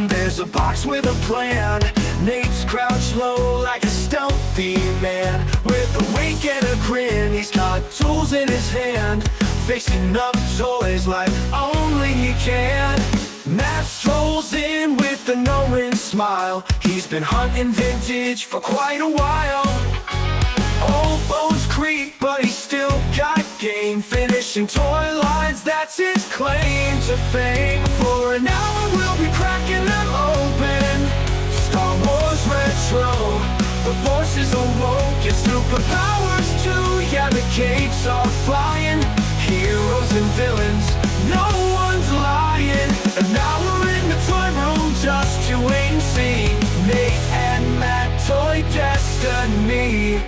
There's a box with a plan. Nate's crouched low like a stealthy man. With a wink and a grin, he's got tools in his hand, fixing up toys like only he can. Matt strolls in with a knowing smile. He's been hunting vintage for quite a while. Old bones creak, but he's still got game. Finishing toy lines, that's his claim to fame. For an hour we'll be cracking them open. Star Wars Retro, the force is awoke. It's superpowers too, yeah, the capes are flying. Heroes and villains, no one's lying. An hour in the toy room, just you wait and see. Nate and Matt, Toy Destiny.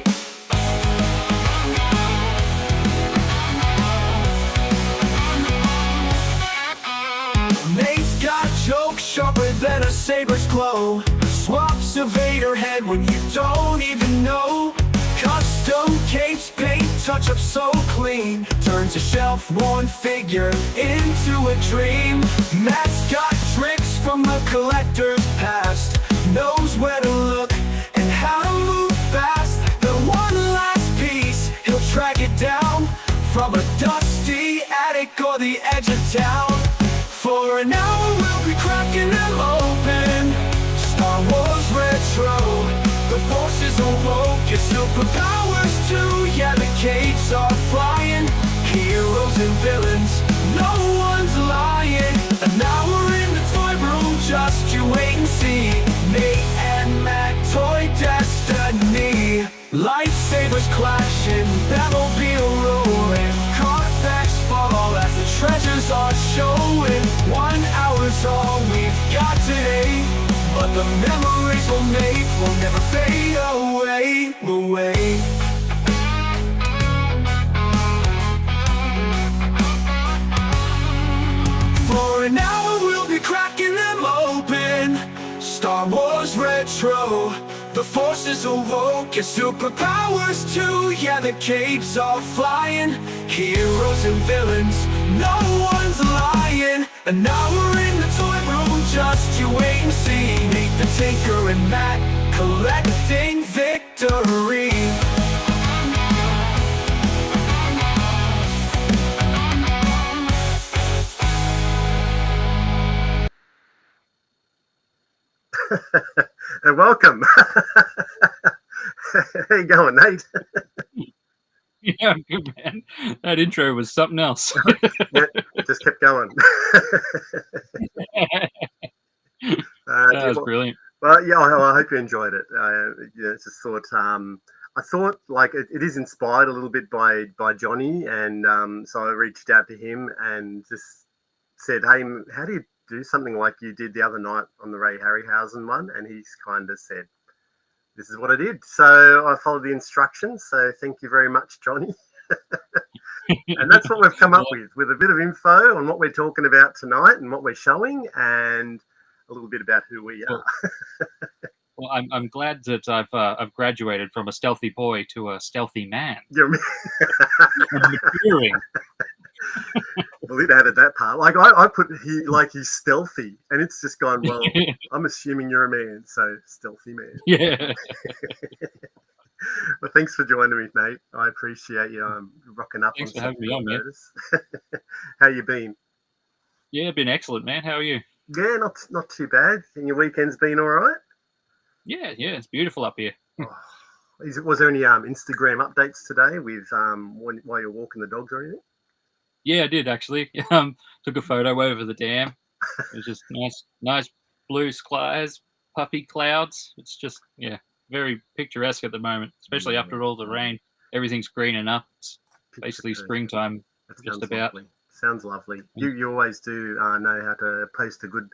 Nate's got jokes sharper than a saber's glow. Swaps a Vader head when you don't even know. Custom capes, paint, touch up so clean. Turns a shelf-worn figure into a dream. Matt's got tricks from the collector's past. Knows where to look and how to move fast. The one last piece, he'll track it down from a dusty attic or the edge of town. For an hour we'll be cracking them open. Star Wars Retro, the force is awoke. It's superpowers too, yeah, the capes are flying. Heroes and villains, no one's lying. An hour in the toy room, just you wait and see. Nate and Matt, Toy Destiny. Lightsabers clashing, Batmobile rolling. Carfax fall as the treasures are showing. 1 hour's all we've got today, but the memories we'll make will never fade away. For an hour we'll be cracking them open. Star Wars Retro, the force is awoke. It's superpowers too, yeah, the capes are flying. Heroes and villains, no one's lying. An hour in the toy room, just you wait and see. Nate the Tinker and Matt collecting victory. And welcome. How you going, Nate? Yeah, I'm good, man. That intro was something else. Yeah, it just kept going. That was brilliant. Well, yeah, I hope you enjoyed it. Just thought, I thought like it is inspired a little bit by Johnny, and so I reached out to him and just said, "Hey, how do you do something like you did the other night on the Ray Harryhausen one?" And he's kind of said, "This is what I did." So I followed the instructions. So thank you very much, Johnny. And that's what we've come up with a bit of info on what we're talking about tonight and what we're showing, and a little bit about who we are. Well, I'm glad that I've graduated from a stealthy boy to a stealthy man. I'm maturing. Well, it added that part. Like I put he's stealthy, and it's just gone. Well, I'm assuming you're a man, so stealthy man. Yeah. Well, thanks for joining me, mate. I appreciate you rocking up. Thanks for having me on, man. How you been? Yeah, been excellent, man. How are you? Yeah, not too bad. And your weekend's been all right? Yeah, it's beautiful up here. Was there any Instagram updates today with while you're walking the dogs or anything? Yeah, I did actually. Took a photo over the dam. It was just nice blue skies, puffy clouds. It's just very picturesque at the moment, especially after all the rain. Everything's greening up. It's basically springtime, That just sounds about. lovely. Sounds lovely. You always do know how to post a good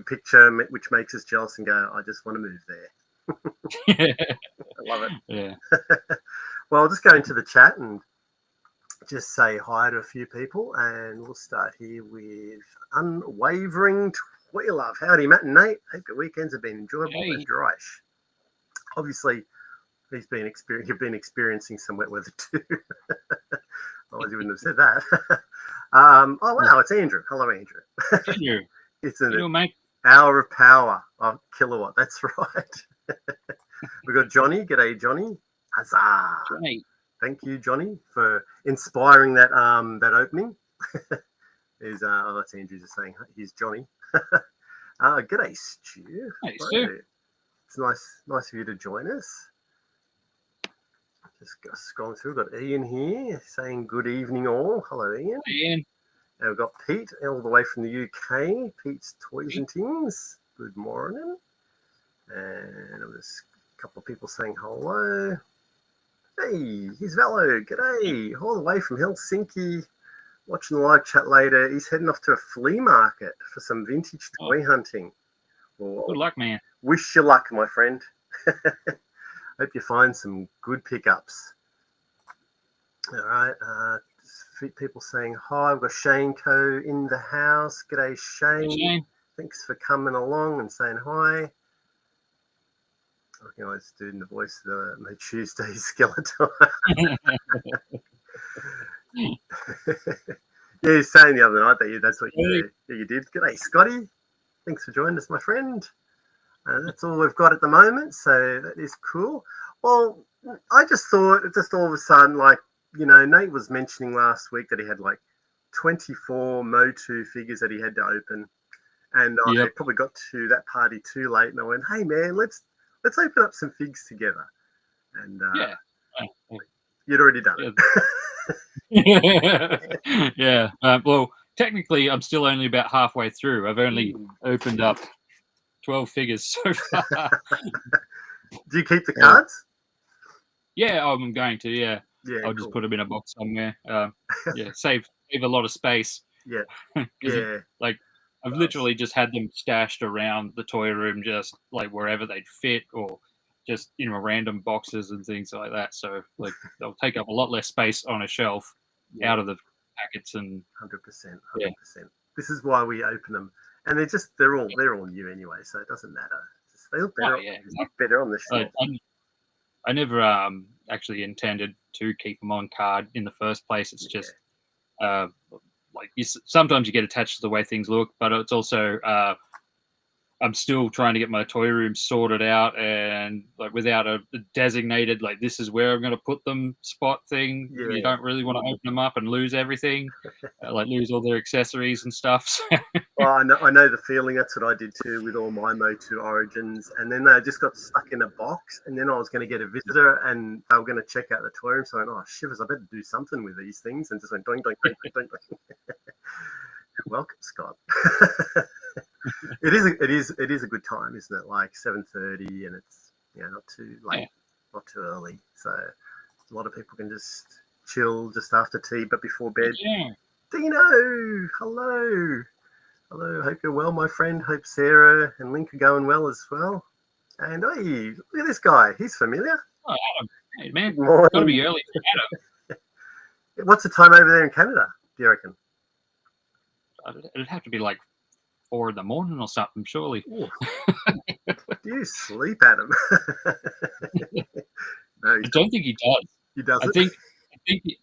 picture, which makes us jealous and go, I just want to move there. I love it. Yeah. Well, I'll just go into the chat and just say hi to a few people, and we'll start here with Unwavering Toy Love. Howdy, Matt and Nate. Hope your weekends have been enjoyable and dry-ish. Obviously, you've been experiencing some wet weather too. Otherwise, you wouldn't have said that. Oh wow, it's Andrew. Hello, Andrew. Andrew, It's an mate. hour of power of Kilowatt. That's right. We've got Johnny. G'day, Johnny. Huzzah! Johnny. Thank you, Johnny, for inspiring that that opening. That's Andrew just saying he's Johnny. G'day, Stu. Hey, Stu. It's nice of you to join us. Just scrolling through. We've got Ian here saying good evening all. Hello, Ian. Hey, Ian. And we've got Pete all the way from the UK. Pete's Toys and Things. Good morning. And there's a couple of people saying hello. Hey, here's Velo. G'day. All the way from Helsinki. Watching the live chat later. He's heading off to a flea market for some vintage toy hunting. Well, Good luck, man. Wish you luck, my friend. Hope you find some good pickups. All right. People saying hi. We've got Shane Co in the house. G'day, Shane. Hey, Shane. Thanks for coming along and saying hi. I can always do in the voice of my Tuesday skeleton. Yeah, you were saying the other night that's what you did. G'day, Scotty. Thanks for joining us, my friend. That's all we've got at the moment, so that is cool. Well, I just thought, all of a sudden, like, Nate was mentioning last week that he had like 24 Motu figures that he had to open, and I probably got to that party too late, and I went, "Hey, man, let's open up some figs together." And you'd already done it. Yeah. Well, technically, I'm still only about halfway through. I've only opened up 12 figures so far. Do you keep the cards? Yeah, I'm going to. Yeah, I'll just put them in a box somewhere. Save a lot of space. Yeah. Like I've literally just had them stashed around the toy room, just like wherever they'd fit, or just random boxes and things like that. So like they'll take up a lot less space on a shelf out of the packets. And 100%. This is why we open them. And they're all new anyway, so it doesn't matter. They look better, better on the shelf. I never actually intended to keep them on card in the first place. It's just sometimes you get attached to the way things look, but it's also I'm still trying to get my toy room sorted out, and like without a designated like this is where I'm going to put them spot thing. You don't really want to open them up and lose everything, like lose all their accessories and stuff. Well, I know the feeling. That's what I did too with all my Motu Origins, and then they just got stuck in a box. And then I was going to get a visitor, and they were going to check out the toy room. So I went, "Oh shivers! I better do something with these things," and just went doink doink doink doink doink. Welcome, Scott. It is a good time, isn't it? Like 7:30, and it's not too late, not too early. So a lot of people can just chill just after tea, but before bed. Yeah. Dino, hello. Hope you're well, my friend. Hope Sarah and Link are going well as well. And hey, look at this guy. He's familiar. Oh, Adam. Hey, man. It's got to be early for Adam. What's the time over there in Canada, do you reckon? It'd have to be like 4 in the morning or something, surely. Do you sleep, Adam? No, I don't think he does. He doesn't?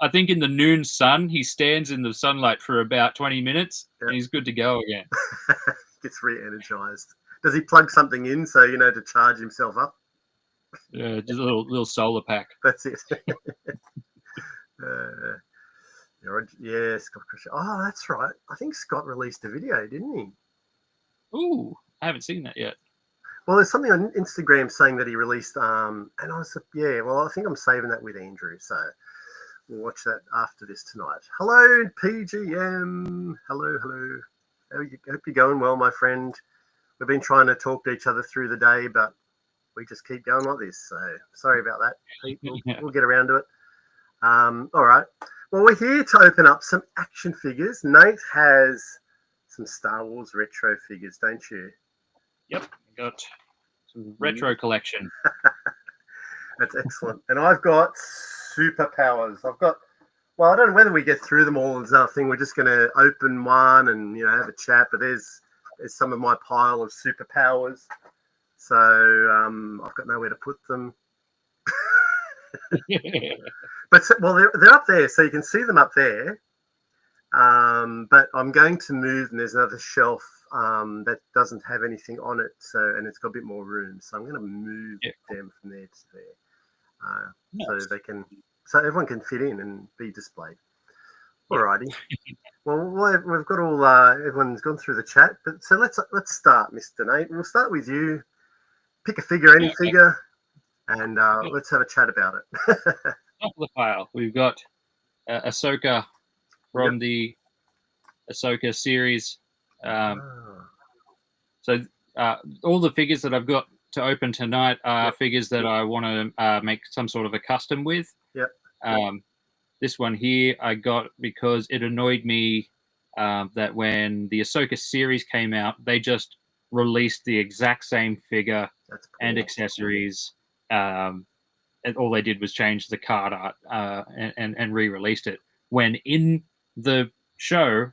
I think in the noon sun, he stands in the sunlight for about 20 minutes, and he's good to go again. Gets re-energized. Does he plug something in so to charge himself up? Yeah, just a little solar pack. That's it. Scott Crusher. Oh, that's right. I think Scott released a video, didn't he? Ooh, I haven't seen that yet. Well, there's something on Instagram saying that he released, and I was, I think I'm saving that with Andrew. So we'll watch that after this tonight. Hello, PGM. Hello. Hope you're going well, my friend. We've been trying to talk to each other through the day, but we just keep going like this. So sorry about that, Pete. We'll get around to it. All right. Well, we're here to open up some action figures. Nate has some Star Wars retro figures, don't you? Yep, I got some retro collection. That's excellent. And I've got superpowers. Well, I don't know whether we get through them all as nothing. We're just going to open one and, have a chat. But there's some of my pile of superpowers. So I've got nowhere to put them. But they're up there, so you can see them up there. But I'm going to move, and there's another shelf that doesn't have anything on it, and it's got a bit more room. So I'm going to move them from there to there, Nice. so everyone can fit in and be displayed. Alrighty. Well, we've got all everyone's gone through the chat, but so let's start, Mr. Nate. We'll start with you. Pick a figure, any figure, and let's have a chat about it. Top of the pile, we've got Ahsoka from the Ahsoka series. So all the figures that I've got to open tonight are figures that I want to make some sort of a custom with. Yep. This one here I got because it annoyed me that when the Ahsoka series came out, they just released the exact same figure and accessories. And all they did was change the card art and re-released it. When in the show,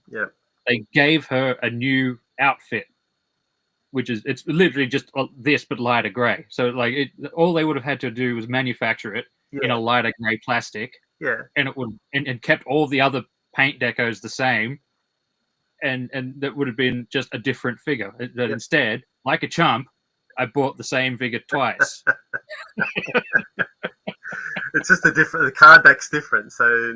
they gave her a new outfit, it's literally just this but lighter grey. So all they would have had to do was manufacture it in a lighter grey plastic, and it would and kept all the other paint decos the same, and that would have been just a different figure. That instead, like a chump, I bought the same figure twice. It's just the card back's different. So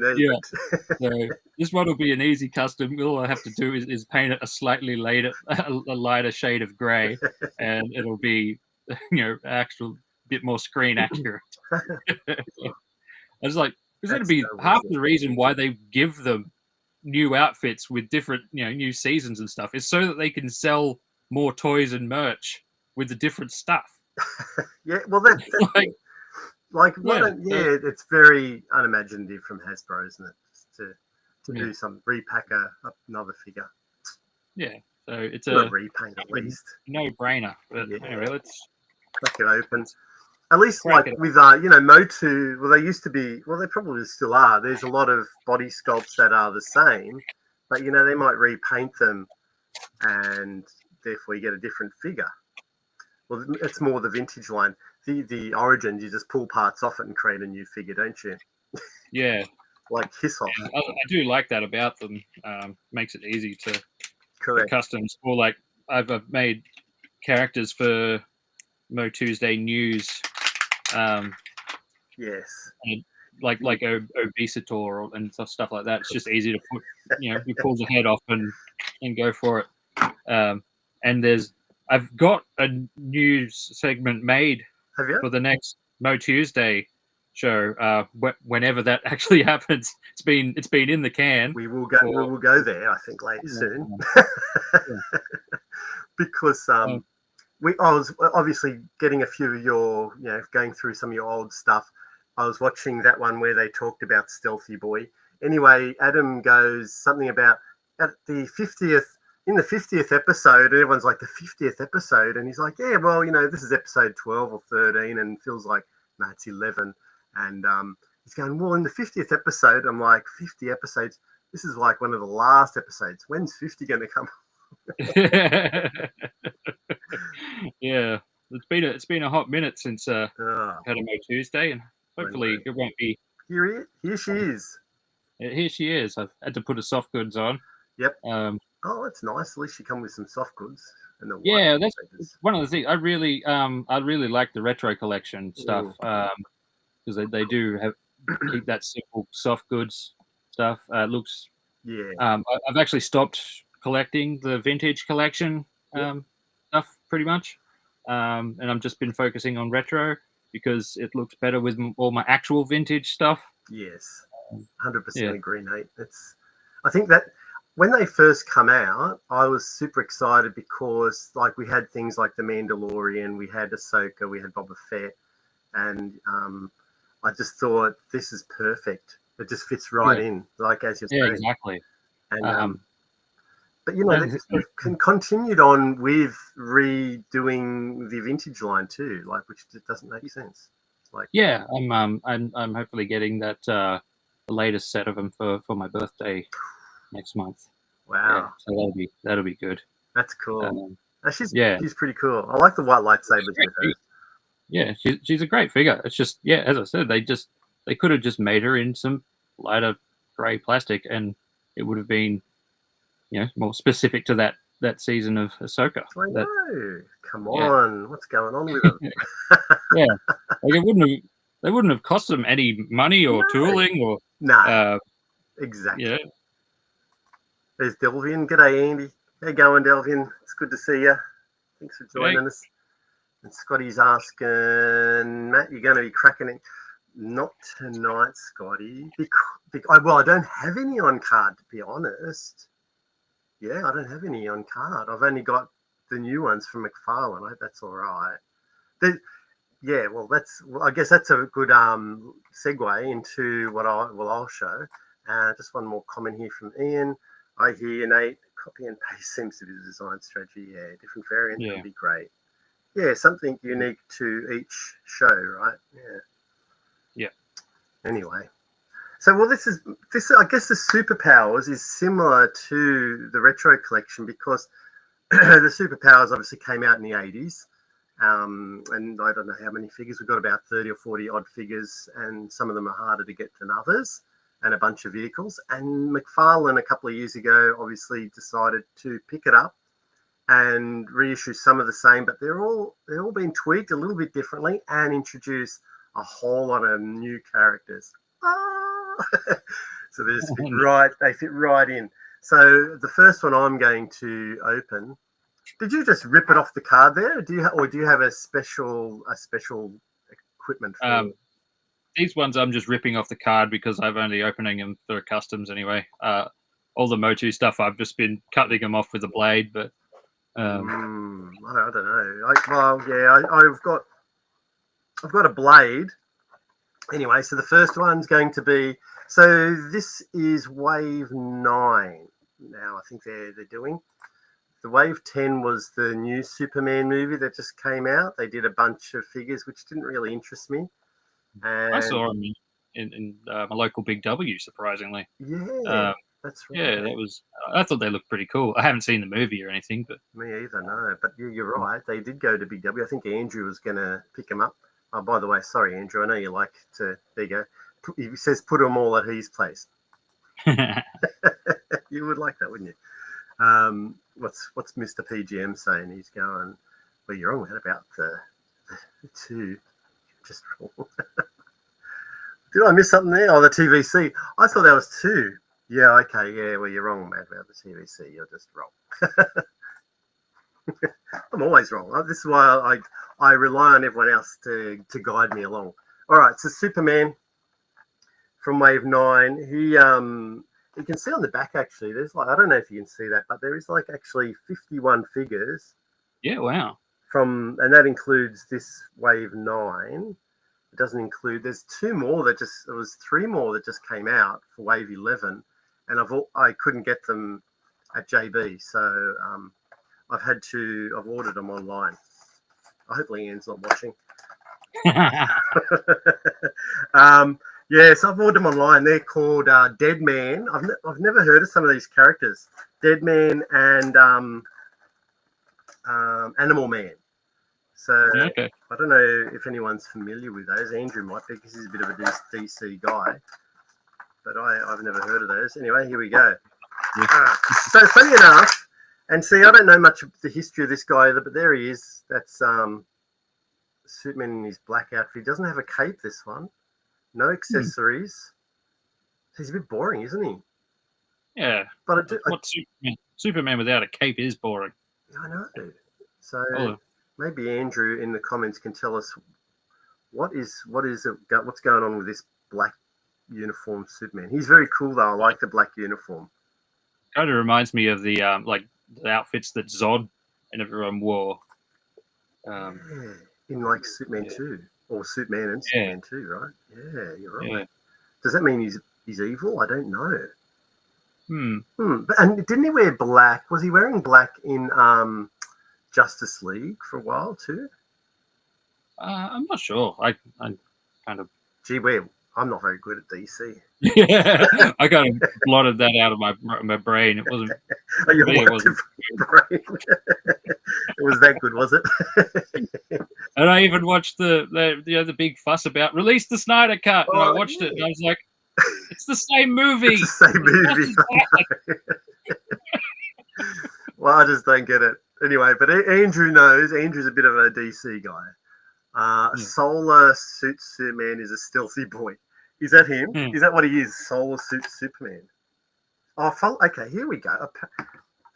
so this one will be an easy custom. All I have to do is paint it a slightly a lighter shade of grey, and it'll be actual bit more screen accurate. I was like, it's going to be half the reason why they give them new outfits with different new seasons and stuff is so that they can sell more toys and merch with the different stuff. Well, that's it's very unimaginative from Hasbro, isn't it? Just to do some repack another figure. Yeah, so it's a repaint at least. No-brainer. But anyway, let's crack it open. At least with Motu, well, they used to be. Well, they probably still are. There's a lot of body sculpts that are the same, but they might repaint them, and therefore you get a different figure. Well, it's more the vintage line. The Origins, you just pull parts off it and create a new figure, don't you? Yeah. Like Hiss Off. I do like that about them. Makes it easy to correct customs. Or I've made characters for Mo Tuesday News. Yes. And like Obesitor and stuff like that. It's just easy to put. You pull the head off and go for it. And I've got a news segment made for the next Mo Tuesday show. Whenever that actually happens, it's been in the can. We will go. We will go there. I think soon, because I was obviously getting a few of your, going through some of your old stuff. I was watching that one where they talked about Stealthy Boy. Anyway, Adam goes something about at the 50th. In the 50th episode, and everyone's like, the 50th episode? And he's like, yeah, well, this is episode 12 or 13, and feels like, no, it's 11. And he's going, well, in the 50th episode, I'm like, 50 episodes? This is like one of the last episodes. When's 50 going to come? Yeah, it's been a hot minute since had a Mo Tuesday, and hopefully it won't be. Here she is. Here she is. I've had to put a soft goods on. Yep. Oh, that's nice. At least you come with some soft goods. And that's one of the things I really like the retro collection stuff because they do keep that simple soft goods stuff. It looks. Yeah. I've actually stopped collecting the vintage collection stuff pretty much, and I've just been focusing on retro because it looks better with all my actual vintage stuff. Yes. 100% agree, Nate. I think that when they first come out, I was super excited because like we had things like The Mandalorian, we had Ahsoka, we had Boba Fett, and I just thought this is perfect. It just fits right in, like as you're saying. Exactly. And but you know, they've continued on with redoing the vintage line too, like which just doesn't make sense. Like, I'm hopefully getting that the latest set of them for my birthday next month. Wow, so that'll be good. That's cool. She's pretty cool. I like the white lightsabers with her. Yeah, she's a great figure. It's just as I said, they could have just made her in some lighter grey plastic, and it would have been more specific to that season of Ahsoka. I know. Come on, what's going on with it? Like they wouldn't have cost them any money or tooling or exactly. Yeah. There's Delvin. G'day, Andy. How you going, Delvin? It's good to see you. Thanks for joining us. And Scotty's asking, Matt, you're going to be cracking it? Not tonight, Scotty. I don't have any on card, to be honest. Yeah, I don't have any on card. I've only got the new ones from McFarlane. I hope that's all right. I guess that's a good segue into what I'll show. Just one more comment here from Ian. I hear you, Nate. Copy and paste seems to be the design strategy. Yeah, different variant would be great. Yeah, something unique to each show, right? Yeah. Anyway. So, this I guess the Superpowers is similar to the Retro Collection because the Superpowers obviously came out in the 80s. And I don't know how many figures. We've got about 30 or 40 odd figures, and some of them are harder to get than others, and a bunch of vehicles. And McFarlane a couple of years ago obviously decided to pick it up and reissue some of the same, but they're all been tweaked a little bit differently and introduce a whole lot of new characters. So they fit right in. So the first one I'm going to open. Did you just rip it off the card there? Do you have a special equipment for these ones? I'm just ripping off the card because I'm only opening them for customs anyway. All the Motu stuff, I've just been cutting them off with a blade, but I don't know. I've got a blade. Anyway, so the first one's going to be. So this is Wave 9. Now I think they're doing. The Wave 10 was the new Superman movie that just came out. They did a bunch of figures, which didn't really interest me. And I saw them in my local Big W, surprisingly. Yeah, that's right. Yeah, I thought they looked pretty cool. I haven't seen the movie or anything, but me either. No, but you're right. They did go to Big W. I think Andrew was going to pick them up. Oh, by the way, sorry, Andrew. I know you like to. There you go. He says put them all at his place. You would like that, wouldn't you? What's Mr. PGM saying? He's going, well, you're wrong about the two. Just wrong. Did I miss something there? Oh, the TVC. I thought that was 2. Yeah, okay. Yeah, well, you're wrong, Matt, about the TVC. You're just wrong. I'm always wrong. This is why I rely on everyone else to guide me along. All right, so Superman from Wave 9. You can see on the back, actually, there's I don't know if you can see that, but there is actually 51 figures. Yeah, wow. And that includes this Wave 9. It doesn't include, there's 2 more there was 3 more that just came out for Wave 11, and I couldn't get them at JB, so I've ordered them online. Hopefully Ian's not watching. So I've ordered them online. They're called Dead Man. I've never heard of some of these characters. Dead Man and Animal Man. So okay. I don't know if anyone's familiar with those. Andrew might be because he's a bit of a DC guy. But I've never heard of those. Anyway, here we go. Yeah. So funny enough, and see, I don't know much of the history of this guy either, but there he is. That's Superman in his black outfit. He doesn't have a cape, this one. No accessories. He's a bit boring, isn't he? Yeah. But Superman without a cape is boring. I know. So maybe Andrew in the comments can tell us what's going on with this black uniform Superman. He's very cool though. I like the black uniform. Kind of reminds me of the the outfits that Zod and everyone wore. Yeah, in like Superman 2 or Superman and Superman 2, right? Yeah, you're right. Yeah. Does that mean he's evil? I don't know. Hmm. And didn't he wear black? Was he wearing black in Justice League for a while too? I'm not sure. I kind of. Gee, I'm not very good at DC. Yeah, I kind of blotted that out of my brain. It wasn't. It wasn't. Brain. It was that good, was it? And I even watched the big fuss about release the Snyder Cut, and I watched it, and I was like, it's the same movie. It's the same movie. Well, I just don't get it. Anyway, but Andrew knows. Andrew's a bit of a DC guy. Solar Suit Superman is a stealthy boy. Is that him? Is that what he is? Solar Suit Superman. Oh, okay, here we go.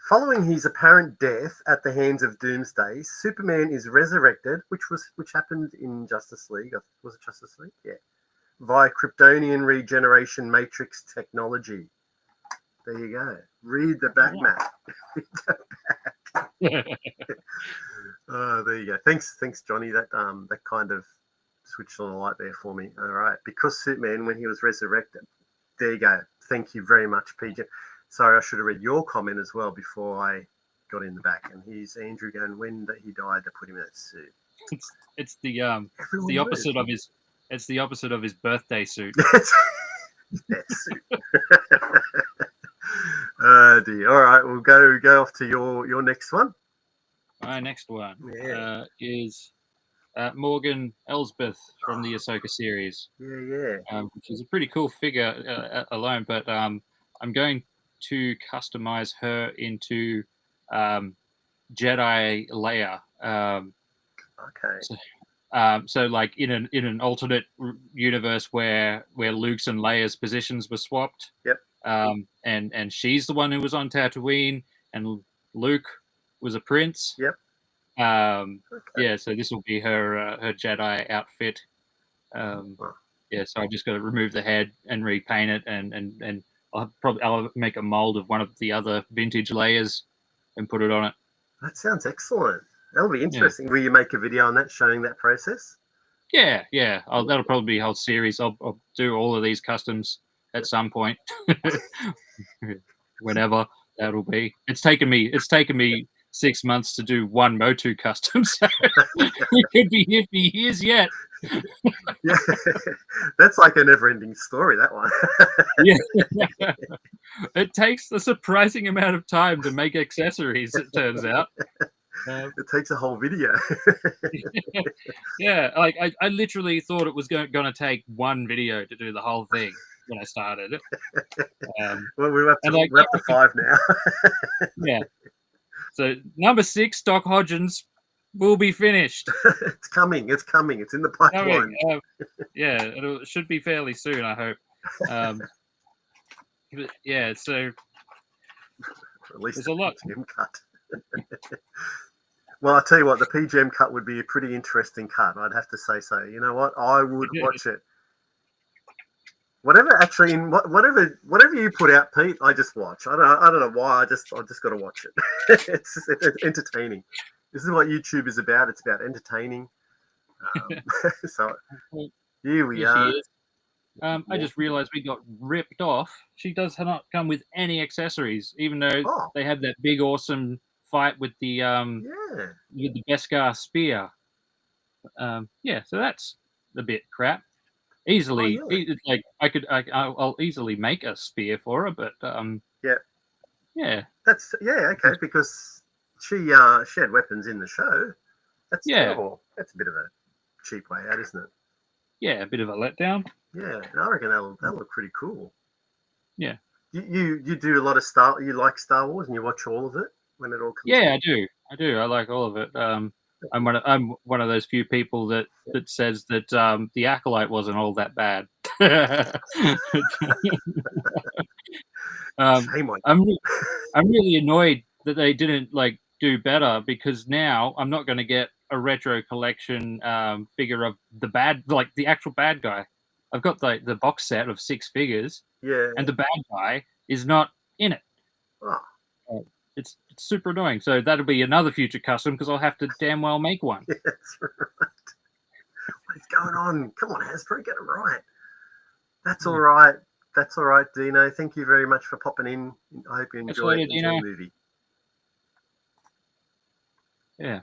Following his apparent death at the hands of Doomsday, Superman is resurrected, which happened in Justice League. Was it Justice League? Yeah. Via Kryptonian regeneration matrix technology. There you go. Read the back map. Read the back. There you go. Thanks, Johnny. That kind of switched on a light there for me. All right. Because Superman, when he was resurrected, there you go. Thank you very much, PJ. Sorry, I should have read your comment as well before I got in the back. And here's Andrew going, when he died, they put him in that suit. It's the opposite of his. It's the opposite of his birthday suit. That suit. Oh dear. All right, we'll go off to your next one. My next one is Morgan Ellsworth from the Ahsoka series. Yeah. Which is a pretty cool figure alone, but I'm going to customize her into Jedi Leia. Okay. So like in an alternate universe where Luke's and Leia's positions were swapped. Yep. And she's the one who was on Tatooine, and Luke was a prince. Yep. Okay. Yeah. So this will be her Jedi outfit. Yeah. So I just got to remove the head and repaint it, and I'll make a mold of one of the other vintage Leias and put it on it. That sounds excellent. That'll be interesting. Yeah. Will you make a video on that showing that process? Yeah. That'll probably be a whole series. I'll do all of these customs at some point, whenever that'll be. It's taken me 6 months to do one Motu custom, so it could be here for years yet. Yeah, that's like a never-ending story, that one. Yeah, it takes a surprising amount of time to make accessories. It turns out. It takes a whole video. Yeah, like I literally thought it was going to take one video to do the whole thing when I started it. Well, we're up to 5 now. Yeah. So number 6, Doc Hodgins, will be finished. It's coming. It's in the pipeline. Yeah, it should be fairly soon, I hope. But yeah, so at least there's a lot. Cut. Well, I'll tell you what, the PGM cut would be a pretty interesting cut. I'd have to say so. You know what? I would watch it. Whatever you put out, Pete, I just watch. I don't know why. I just got to watch it. It's entertaining. This is what YouTube is about. It's about entertaining. So here we are. I just realized we got ripped off. She does not come with any accessories, even though they had that big, awesome fight with the Beskar spear. So that's a bit crap. Easily, like I'll easily make a spear for her, but that's okay, because she had weapons in the show. That's terrible. That's a bit of a cheap way out, isn't it? Yeah, a bit of a letdown. Yeah, I reckon that'll look pretty cool. Yeah. You do a lot of you like Star Wars and you watch all of it when it all comes out? I do. I like all of it. I'm one of those few people that says that the Acolyte wasn't all that bad. I'm really annoyed that they didn't do better, because now I'm not going to get a retro collection figure of the actual bad guy. I've got the box set of 6 figures, Yeah. and the bad guy is not in it. Oh, It's super annoying. So that'll be another future custom because I'll have to damn well make one. yeah, that's right. What is going on? Come on, Hasbro, get it right. That's all right. That's all right, Dino. Thank you very much for popping in. I hope you Catch enjoy you later, the Dino. movie. Yeah.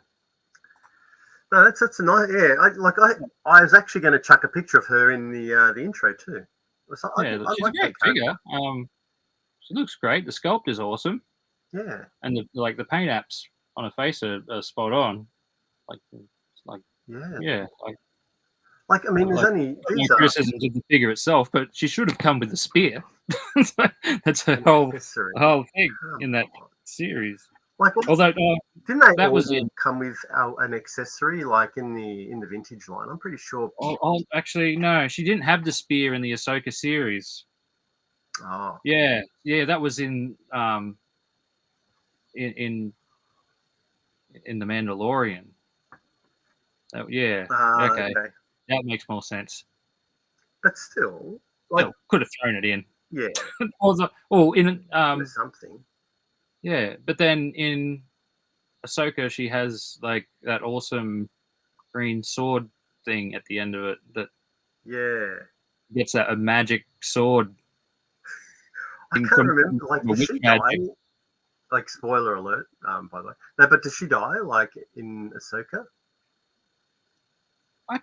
No, that's a nice. Yeah, I was actually going to chuck a picture of her in the intro too. So Yeah, she's a great figure. She looks great. The sculpt is awesome. Yeah, And the paint apps on her face are spot on. yeah. Like Like I mean, there's only no these are criticisms of the figure itself, but she should have come with a spear. That's her an whole accessory. thing Come in that on. series. Like, Although didn't they that all was in. come with an accessory like in the vintage line? I'm pretty sure. Actually, no, she didn't have the spear in the Ahsoka series. Oh, Yeah, that was in in the Mandalorian. Okay, okay. that makes more sense. But still, like, Could have thrown it in. yeah, in something. yeah, but then in Ahsoka, she has like that awesome green sword thing at the end of it that gets that a magic sword. I can't remember. Like, does she die? Like, spoiler alert. By the way, no. But does she die? Like in Ahsoka? I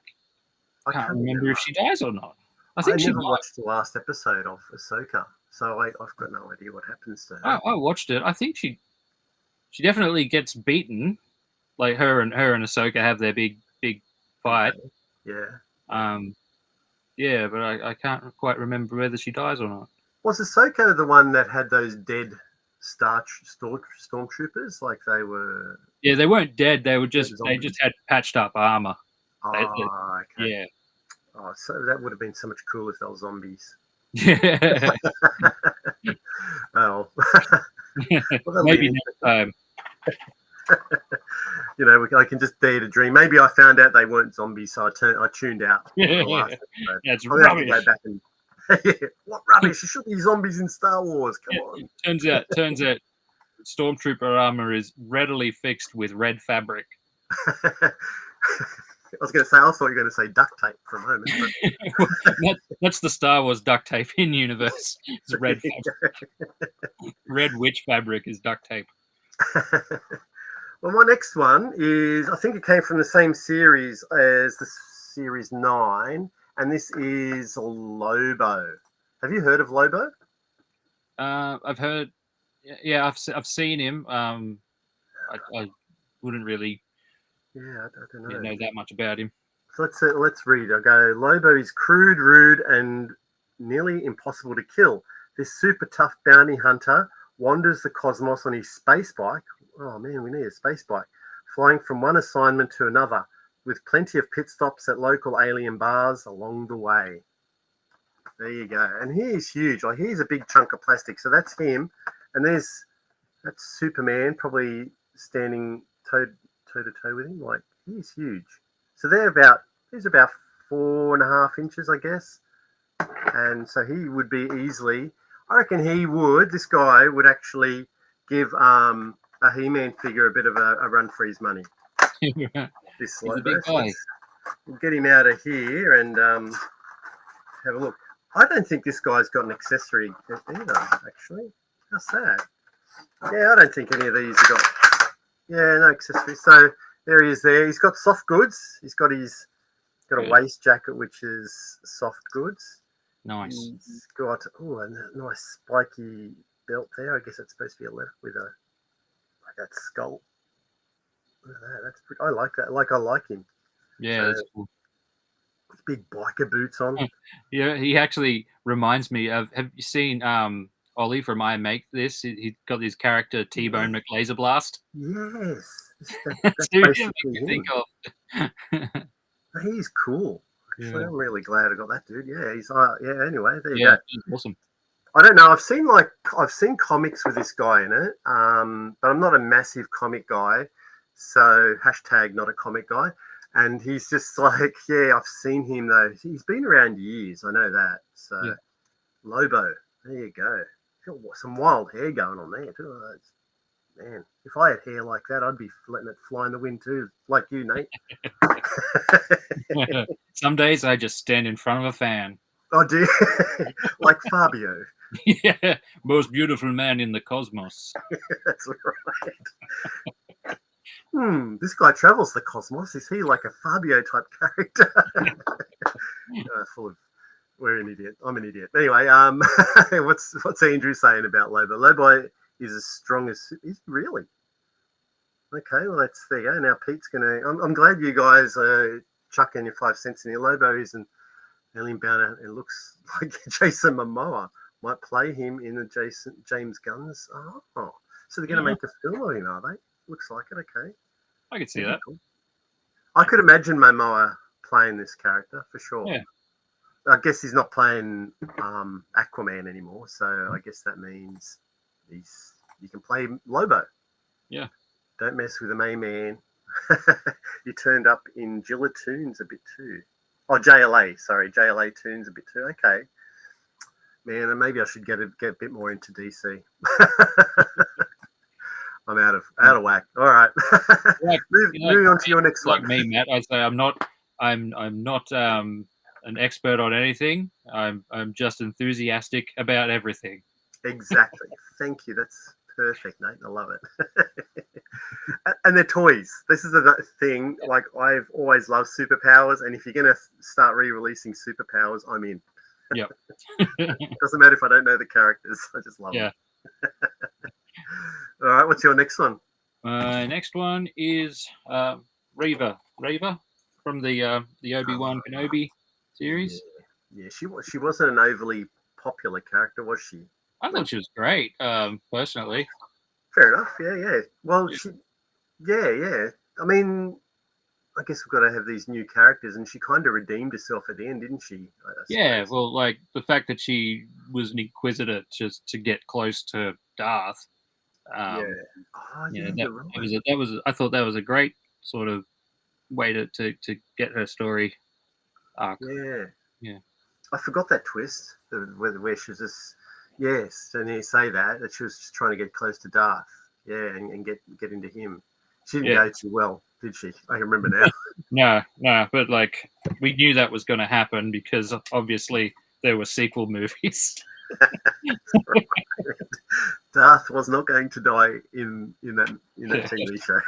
can't remember if she dies or not. I think she never watched the last episode of Ahsoka, so I've got no idea what happens to her. I watched it. I think she definitely gets beaten. Like her and Ahsoka have their big fight. Okay. Yeah. Yeah, but I can't quite remember whether she dies or not. Was Ahsoka the one that had those dead stormtroopers? Like they were. Yeah, they weren't dead. They just had patched up armor. Okay. Yeah. Oh, so that would have been so much cooler if they were zombies. Yeah. Well, maybe next time. You know, I can just dare to dream. Maybe I found out they weren't zombies, so I tuned out. That's rubbish. Go back and what rubbish? There should be zombies in Star Wars. Come on. Turns out, stormtrooper armor is readily fixed with red fabric. I was going to say, I thought you were going to say duct tape for a moment. But... that's the Star Wars duct tape in universe. It's red fabric. Red witch fabric is duct tape. Well, my next one is, I think it came from the same series as the series 9, and this is Lobo. Have you heard of Lobo? I've heard. Yeah, I've seen him. I wouldn't really. Yeah, I don't know that much about him. So let's read. I go, Lobo is crude, rude, and nearly impossible to kill. This super tough bounty hunter wanders the cosmos on his space bike. Oh man, we need a space bike. Flying from one assignment to another, with plenty of pit stops at local alien bars along the way. There you go. And he's huge. Like, he's a big chunk of plastic. So that's him. And that's Superman, probably standing toe to toe with him. Like, he's huge. So he's about 4.5 inches, I guess. And so he would be easily, I reckon this guy would actually give a He-Man figure a bit of a run for his money. This Lobo. We'll get him out of here and have a look. I don't think this guy's got an accessory either, actually. How's that? Yeah, I don't think any of these have got... Yeah, no accessories. So there he is there. He's got soft goods. He's got a waist jacket, which is soft goods. Nice. He's got a nice spiky belt there. I guess it's supposed to be a left with that skull. Look at that. That's pretty. I like that. I like him. Yeah, that's cool. Big biker boots on. Yeah, he actually reminds me of. Have you seen Ollie from I Make This? He got his character T-Bone McLaser Blast. Yes, that's basically him. He's cool. Actually, I'm really glad I got that dude. Yeah, he's Anyway, there you go. He's awesome. I don't know. I've seen comics with this guy in it, but I'm not a massive comic guy. So # not a comic guy. And he's just like, yeah, I've seen him though. He's been around years. I know that. So Yeah. Lobo, there you go. Got some wild hair going on there too. Man, if I had hair like that, I'd be letting it fly in the wind too, like you, Nate. Some days I just stand in front of a fan. Oh, dear. Like Fabio. Yeah, most beautiful man in the cosmos. That's right. This guy travels the cosmos. Is he like a Fabio type character? Full of, we're an idiot. I'm an idiot. Anyway, what's Andrew saying about Lobo? Lobo is as strong as he's really. Okay, well there you go. Now Pete's gonna. I'm glad you guys are chucking your 5 cents in. Your Lobo isn't alien bound. It looks like Jason Momoa might play him in the James Gunn's. Oh, so they're gonna make a film of him, are they? Looks like it. Okay, I could see that. Cool. I could imagine Momoa playing this character for sure. Yeah. I guess he's not playing Aquaman anymore, so I guess that means you can play Lobo. Yeah. Don't mess with the main man. You turned up in Gillatoons a bit too. Oh, JLA. Sorry, JLA Toons a bit too. Okay. Man, and maybe I should get a bit more into DC. I'm out of whack. All right. Moving on to your next like one. Me, Matt. I say I'm not an expert on anything. I'm just enthusiastic about everything. Exactly. Thank you. That's perfect, Nate. I love it. And they're toys. This is the thing. Like, I've always loved superpowers, and if you're going to start re-releasing superpowers, I'm in. Yep. Doesn't matter if I don't know the characters. I just love them. All right. What's your next one? Next one is Rever. Rever from the Obi-Wan Kenobi series. Yeah, she wasn't an overly popular character, was she? I thought she was great, personally. Fair enough. Yeah. Well, yeah. I mean, I guess we've got to have these new characters, and she kind of redeemed herself at the end, didn't she? Yeah, well, like the fact that she was an inquisitor just to get close to Darth. That was. I thought that was a great sort of way to get her story arc. Yeah. I forgot that twist where she was just and you say that she was just trying to get close to Darth. Yeah, and get into him. She didn't go too well, did she? I can remember now. No, but like we knew that was going to happen because obviously there were sequel movies. Right. Darth was not going to die in that TV show.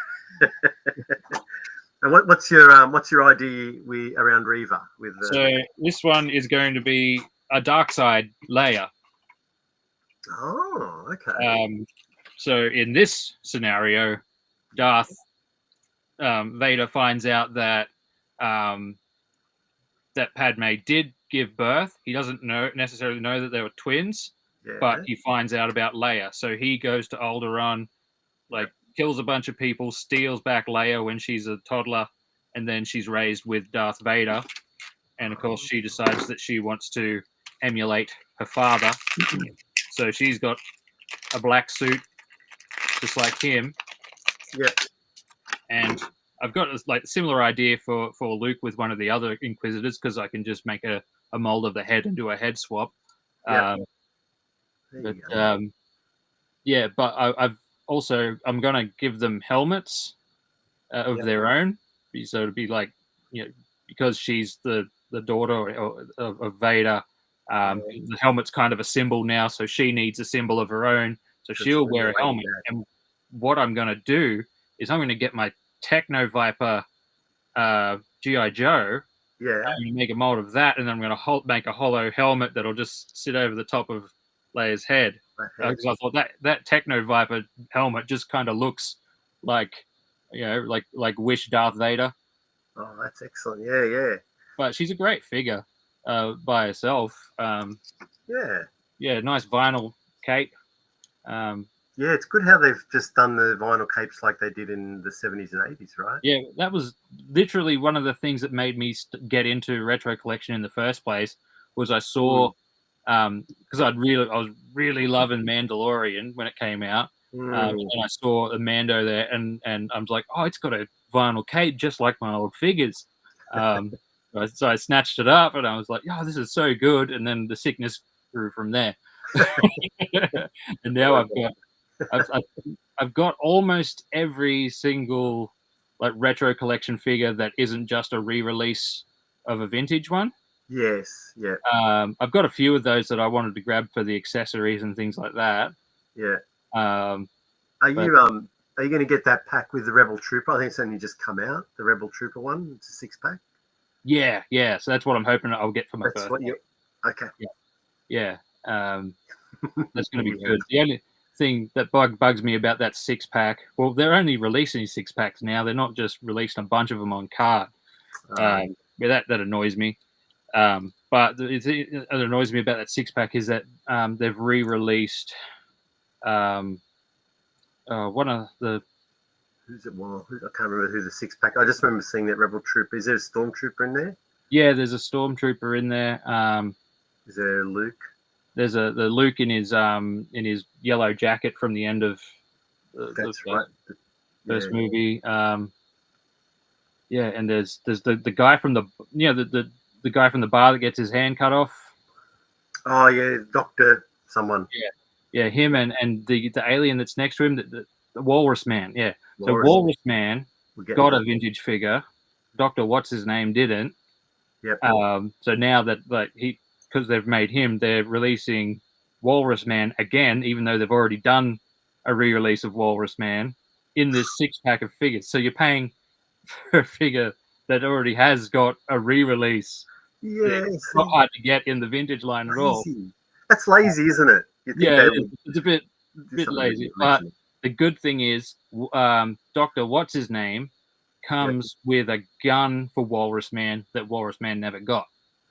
And what's your idea around Rever with? So this one is going to be a dark side Leia. Oh, okay. So in this scenario, Darth Vader finds out that that Padme did give birth. He doesn't necessarily know that they were twins, but he finds out about Leia. So he goes to Alderaan, kills a bunch of people, steals back Leia when she's a toddler, and then she's raised with Darth Vader. And of course, she decides that she wants to emulate her father. So she's got a black suit, just like him. Yeah. And I've got a similar idea for Luke with one of the other Inquisitors, because I can just make a mold of the head and do a head swap. Yeah. But I'm going to give them helmets of their own. So it'd be because she's the daughter of Vader, the helmet's kind of a symbol now, so she needs a symbol of her own. So she'll wear a helmet. And what I'm going to do is I'm going to get my Techno Viper G.I. Joe. Yeah. And make a mold of that, and then I'm going to make a hollow helmet that'll just sit over the top of Leia's head. Because I thought that Techno Viper helmet just kind of looks like Wish Darth Vader. Oh, that's excellent. Yeah. But she's a great figure by herself. Nice vinyl cape. It's good how they've just done the vinyl capes like they did in the 70s and 80s, right? Yeah, that was literally one of the things that made me get into retro collection in the first place. Was I saw because I was really loving Mandalorian when it came out, and I saw a Mando there, and I was like, oh, it's got a vinyl cape, just like my old figures. So I snatched it up, and I was like, "Oh, this is so good!" And then the sickness grew from there. And now I've got almost every single like retro collection figure that isn't just a re-release of a vintage one. Yes. Yeah. I've got a few of those that I wanted to grab for the accessories and things like that. Yeah. Um, Are you going to get that pack with the Rebel Trooper? I think it's only just come out. The Rebel Trooper one. It's a 6-pack. yeah. So that's what I'm hoping I'll get for my That's birthday. what you. Okay. Yeah. That's going to be good. The only thing that bugs me about that 6-pack, well, they're only releasing 6-packs now. They're not just releasing a bunch of them on card. Yeah, that annoys me. But it annoys me about that 6-pack is that they've re-released one of the. Who's it? Well, I can't remember who's the 6-pack. I just remember seeing that Rebel Trooper. Is there a Stormtrooper in there? Yeah, there's a Stormtrooper in there. Is there Luke? There's the Luke in his yellow jacket from the end of That's right. first movie. And there's the guy from the the guy from the bar that gets his hand cut off. Oh yeah, Doctor someone. Yeah, him and the alien that's next to him, the Walrus Man. Yeah, so Walrus. Walrus Man got that. a vintage figure. Doctor What's his name didn't. Yep. So now that because they've made him, they're releasing Walrus Man again, even though they've already done a re-release of Walrus Man in this 6-pack of figures. So you're paying for a figure that already has got a re-release. Yeah, it's not hard to get in the vintage line at all. That's lazy, isn't it? It's a bit lazy. But the good thing is, Dr. What's his name comes with a gun for Walrus Man that Walrus Man never got.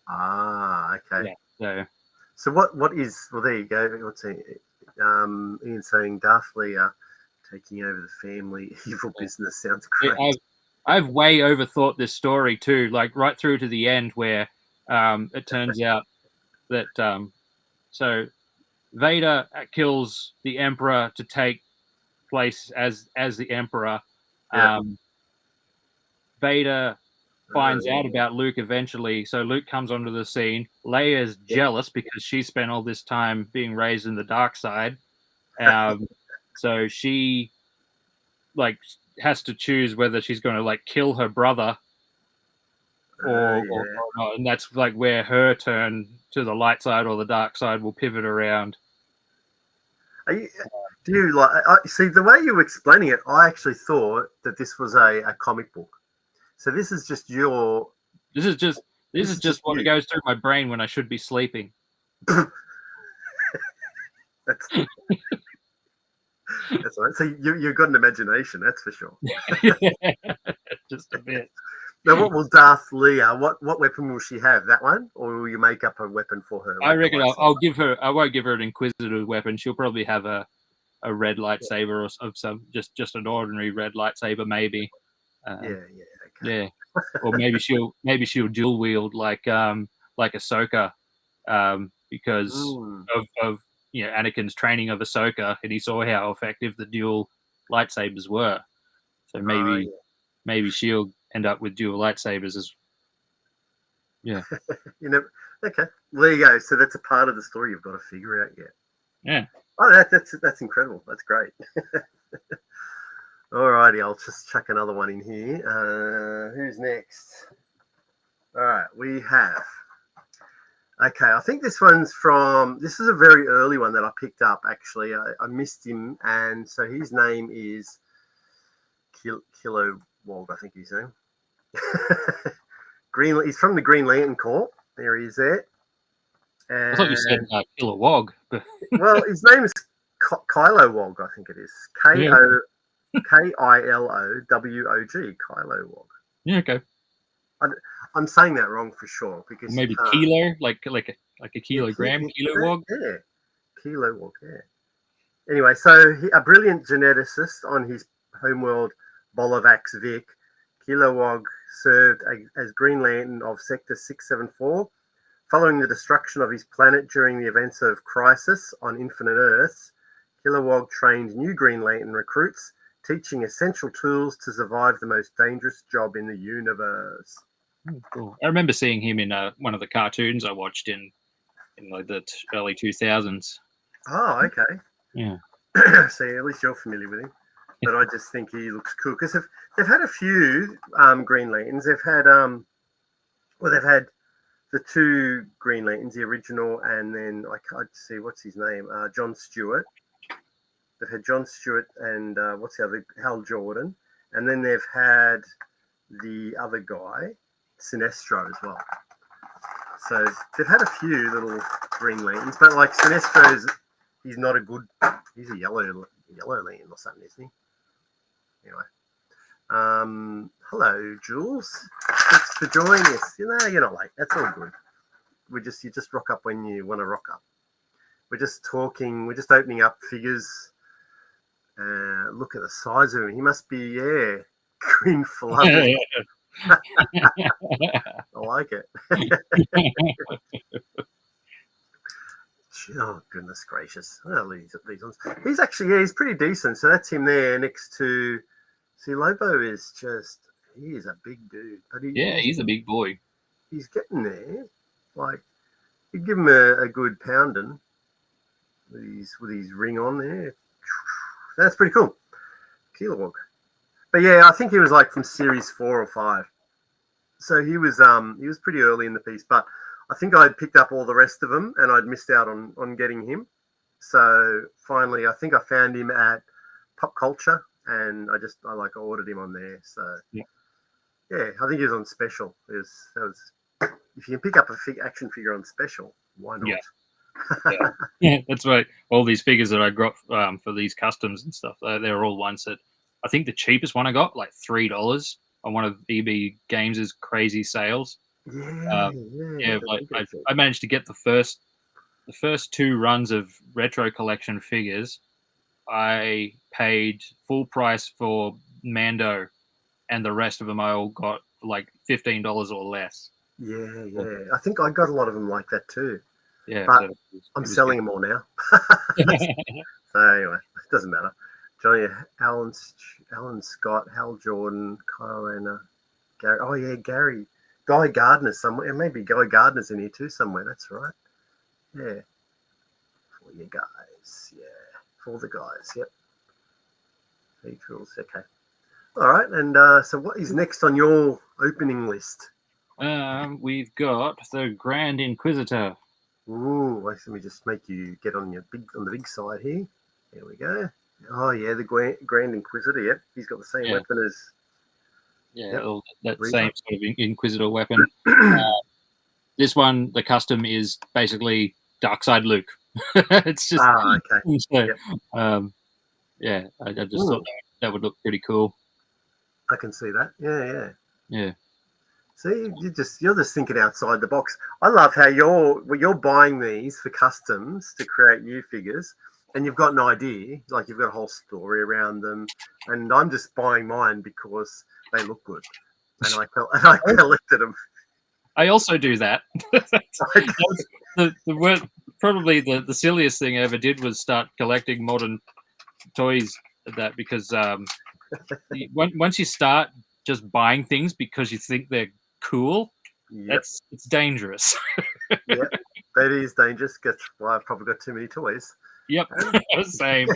Ah, okay. Yeah, so what is? Well, there you go. What's it? Ian saying Darth Leia taking over the family evil business sounds great. I've way overthought this story too, like right through to the end where it turns out that so Vader kills the Emperor to take place as the Emperor. Vader finds out about Luke eventually, so Luke comes onto the scene. Leia's jealous because she spent all this time being raised in the dark side, so she has to choose whether she's going to kill her brother or not, and that's where her turn to the light side or the dark side will pivot around. See the way you were explaining it? I actually thought that this was a comic book. So this is just your. This is just what goes through my brain when I should be sleeping. That's all right. So you've got an imagination, that's for sure. Just a bit. Now, what will Darth Leia? What weapon will she have? That one, or will you make up a weapon for her? I reckon I'll give her. I won't give her an Inquisitive weapon. She'll probably have a red lightsaber or some just an ordinary red lightsaber, maybe. Yeah, or maybe she'll dual wield like Ahsoka, because of Anakin's training of Ahsoka, and he saw how effective the dual lightsabers were. So maybe she'll end up with dual lightsabers as. Yeah. Okay. Well, there you go. So that's a part of the story you've got to figure out yet. Yeah. Oh, that's incredible. That's great. Alrighty, I'll just chuck another one in here. Who's next? All right, we have. Okay, I think this is a very early one that I picked up, actually. I missed him, and so his name is Kilowog, I think his name. He's from the Green Lantern Corps. There he is there. And, I thought you said Kilowog. Well, his name is Kilowog, I think it is. Kilowog. Kilowog. Yeah, okay. I'm saying that wrong for sure because maybe kilo, like a kilogram, Kilowog. Yeah, Kilowog. Yeah. Anyway, so a brilliant geneticist on his homeworld Bolovax Vic, Kilowog served as Green Lantern of Sector 674. Following the destruction of his planet during the events of Crisis on Infinite Earths, Kilowog trained new Green Lantern recruits teaching essential tools to survive the most dangerous job in the universe. Cool. I remember seeing him in one of the cartoons I watched in like the early 2000s. Oh, okay. Yeah. See, at least you're familiar with him. But I just think he looks cool because they've had a few Green Lanterns. They've had they've had the two Green Lanterns, the original, and then I can't see what's his name, John Stewart. They've had John Stewart and what's the other, Hal Jordan, and then they've had the other guy, Sinestro, as well. So they've had a few little Green Lanterns, but like Sinestro's, he's not a good. He's a yellow lantern or something, isn't he? Anyway, hello, Jules. Thanks for joining us. You're not late. That's all good. You just rock up when you want to rock up. We're just talking. We're just opening up figures. Look at the size of him. He must be green fluffy. I like it. Oh, goodness gracious. Oh, these ones. He's actually, he's pretty decent. So that's him there next to, see, Lobo is just, he is a big dude. But he's a big boy. He's getting there. Like, you give him a good pounding with his ring on there. That's pretty cool. Kilowog. But yeah, I think he was like from series 4 or 5. So he was pretty early in the piece, but I think I'd picked up all the rest of them and I'd missed out on getting him. So finally, I think I found him at Pop Culture and I ordered him on there. So yeah, I think he was on special. If you can pick up a action figure on special, why not? Yeah, that's right. All these figures that I got for these customs and stuff, they're all ones that I think the cheapest one I got, like $3 on one of EB Games' crazy sales. I managed to get the first 2 runs of retro collection figures. I paid full price for Mando, and the rest of them I all got like $15 or less. Yeah. I think I got a lot of them like that too. Yeah, but I'm selling them all now. So anyway, it doesn't matter. Johnny, Alan Scott, Hal Jordan, Kyle Rayner, Gary. Oh yeah, Gary. Guy Gardner's somewhere. Maybe Guy Gardner's in here too somewhere. That's right. Yeah. For you guys. Yeah. For the guys. Yep. Vehicles. Okay. All right. And so what is next on your opening list? We've got the Grand Inquisitor. Ooh, let me just make you get on the big side here. There we go. Oh yeah, the Grand Inquisitor. Yep. He's got the same weapon as. Yeah, that same sort of Inquisitor weapon. This one, the custom is basically Darkside Luke. It's just okay. So, I just thought that would look pretty cool. I can see that. Yeah. See, you're just thinking outside the box. I love how you're buying these for customs to create new figures, and you've got an idea, like you've got a whole story around them, and I'm just buying mine because they look good, and I collected them. I also do that. Probably the silliest thing I ever did was start collecting modern toys. Because once you start just buying things because you think they're cool, it's dangerous. Yep, that is dangerous. That's why I've probably got too many toys. Yep, same.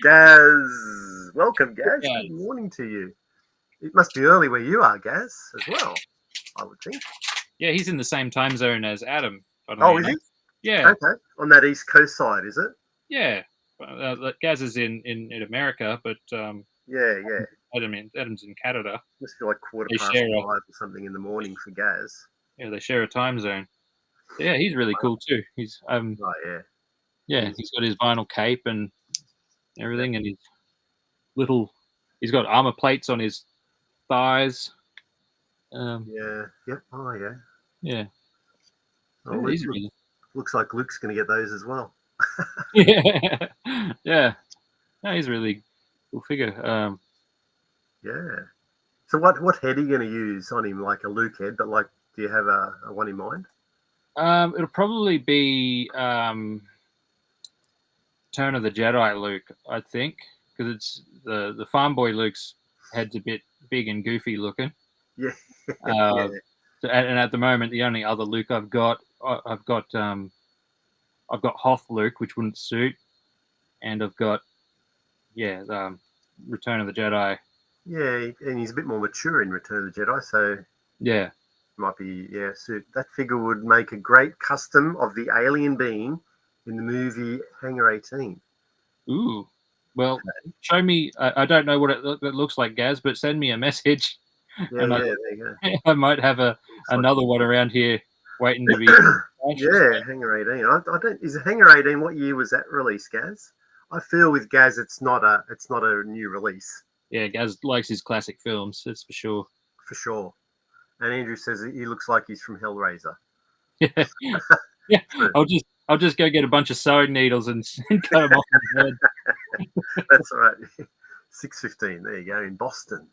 Gaz, welcome, Gaz. Good morning to you. It must be early where you are, Gaz, as well, I would think. Yeah, he's in the same time zone as Adam. Oh, is he? Yeah. Okay, on that East Coast side, is it? Yeah. Gaz is in America, but Adam's in Canada. Must be like 5:15 or something in the morning for Gaz. Yeah, they share a time zone. Yeah, he's really cool too. He's he's got his vinyl cape and everything, and he's got armor plates on his thighs. Yeah. Oh yeah. Yeah. Oh, he's really. Looks like Luke's going to get those as well. Yeah. No, he's a really cool figure. Yeah. So what head are you going to use on him? Like a Luke head, but like, do you have a one in mind? It'll probably be Turn of the Jedi Luke, I think, because the farm boy Luke's head's a bit big and goofy looking. Yeah. Uh, and at the moment, the only other Luke I've got Hoth Luke, which wouldn't suit, and I've got Return of the Jedi. Yeah, and he's a bit more mature in Return of the Jedi, so Yeah, might be suit. That figure would make a great custom of the alien being in the movie Hangar 18. Ooh. Well, show me. I don't know what it looks like, Gaz, but send me a message, Yeah, and there you go. I might have another one around here waiting to be. Yeah, Hangar 18. I don't. Is it Hangar 18? What year was that released, Gaz? I feel with Gaz, it's not a new release. Yeah, Gaz likes his classic films. That's for sure. For sure. And Andrew says he looks like he's from Hellraiser. Yeah. I'll just go get a bunch of sewing needles and cut them off his head. That's right. 6:15. There you go, in Boston,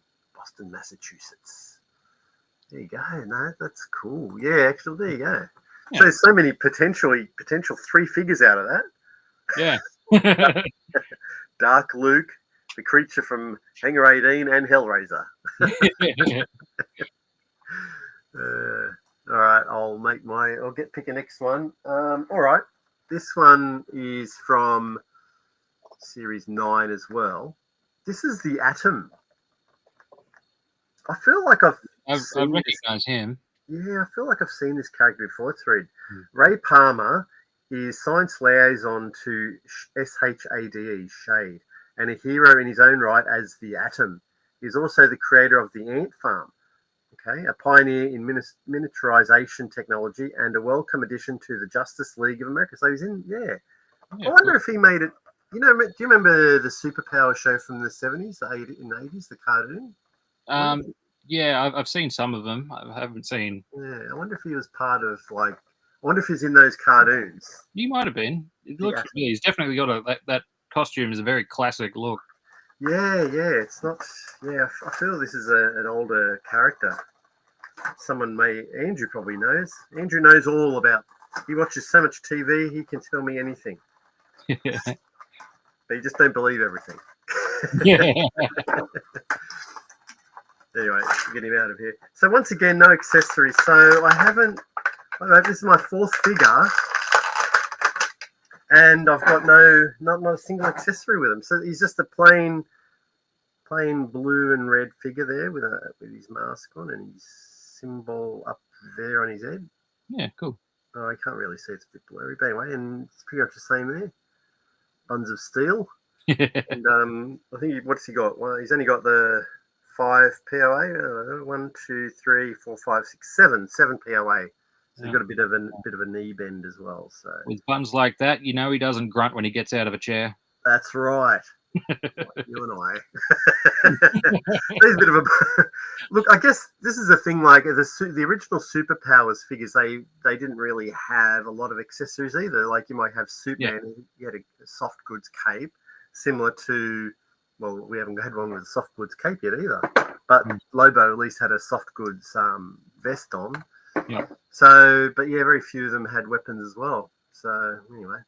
Massachusetts. There you go. No, that's cool. Yeah, actually, there you go. Yeah. So there's so many potential 3 figures out of that. Yeah. Dark Luke, the creature from Hangar 18, and Hellraiser. All right, I'll pick a next one. All right, this one is from Series 9 as well. This is the Atom. I feel like I recognize him. Yeah, I feel like I've seen this character before. Let's read. Ray Palmer is science liaison to SHADE, Shade, and a hero in his own right as the Atom. He's also the creator of the Ant Farm. Okay, a pioneer in miniaturization technology and a welcome addition to the Justice League of America. So he's in, I wonder if he made it. Do you remember the Superpower show from the 70s, the 80s, the cartoon? Yeah, I've seen some of them. I haven't seen. Yeah, I wonder if he was part of I wonder if he's in those cartoons. He might have been. It looks. Yeah, he's definitely got that costume is a very classic look. Yeah, it's not. Yeah, I feel this is an older character. Andrew probably knows. Andrew knows all about. He watches so much TV, he can tell me anything. But you just don't believe everything. Yeah. Anyway, get him out of here. So once again, no accessories. So this is my 4th figure, and I've got not a single accessory with him. So he's just a plain blue and red figure there with his mask on and his symbol up there on his head. Yeah, cool. Oh, I can't really see, it's a bit blurry, but anyway, and it's pretty much the same there. Buns of steel. And I think what's he got? Well, he's only got the 5 POA. 1, 2, 3, 4, 5, 6, 7 POA. So he's got a bit of a knee bend as well. So with buns like that, he doesn't grunt when he gets out of a chair. That's right. Like you and I. There's a bit of a look. I guess this is the thing. Like the original Superpowers figures, they didn't really have a lot of accessories either. Like you might have Superman. He had a soft goods cape, similar to. Well, we haven't had one with a soft goods cape yet either. But Lobo at least had a soft goods vest on. Yeah. So, but very few of them had weapons as well. So anyway.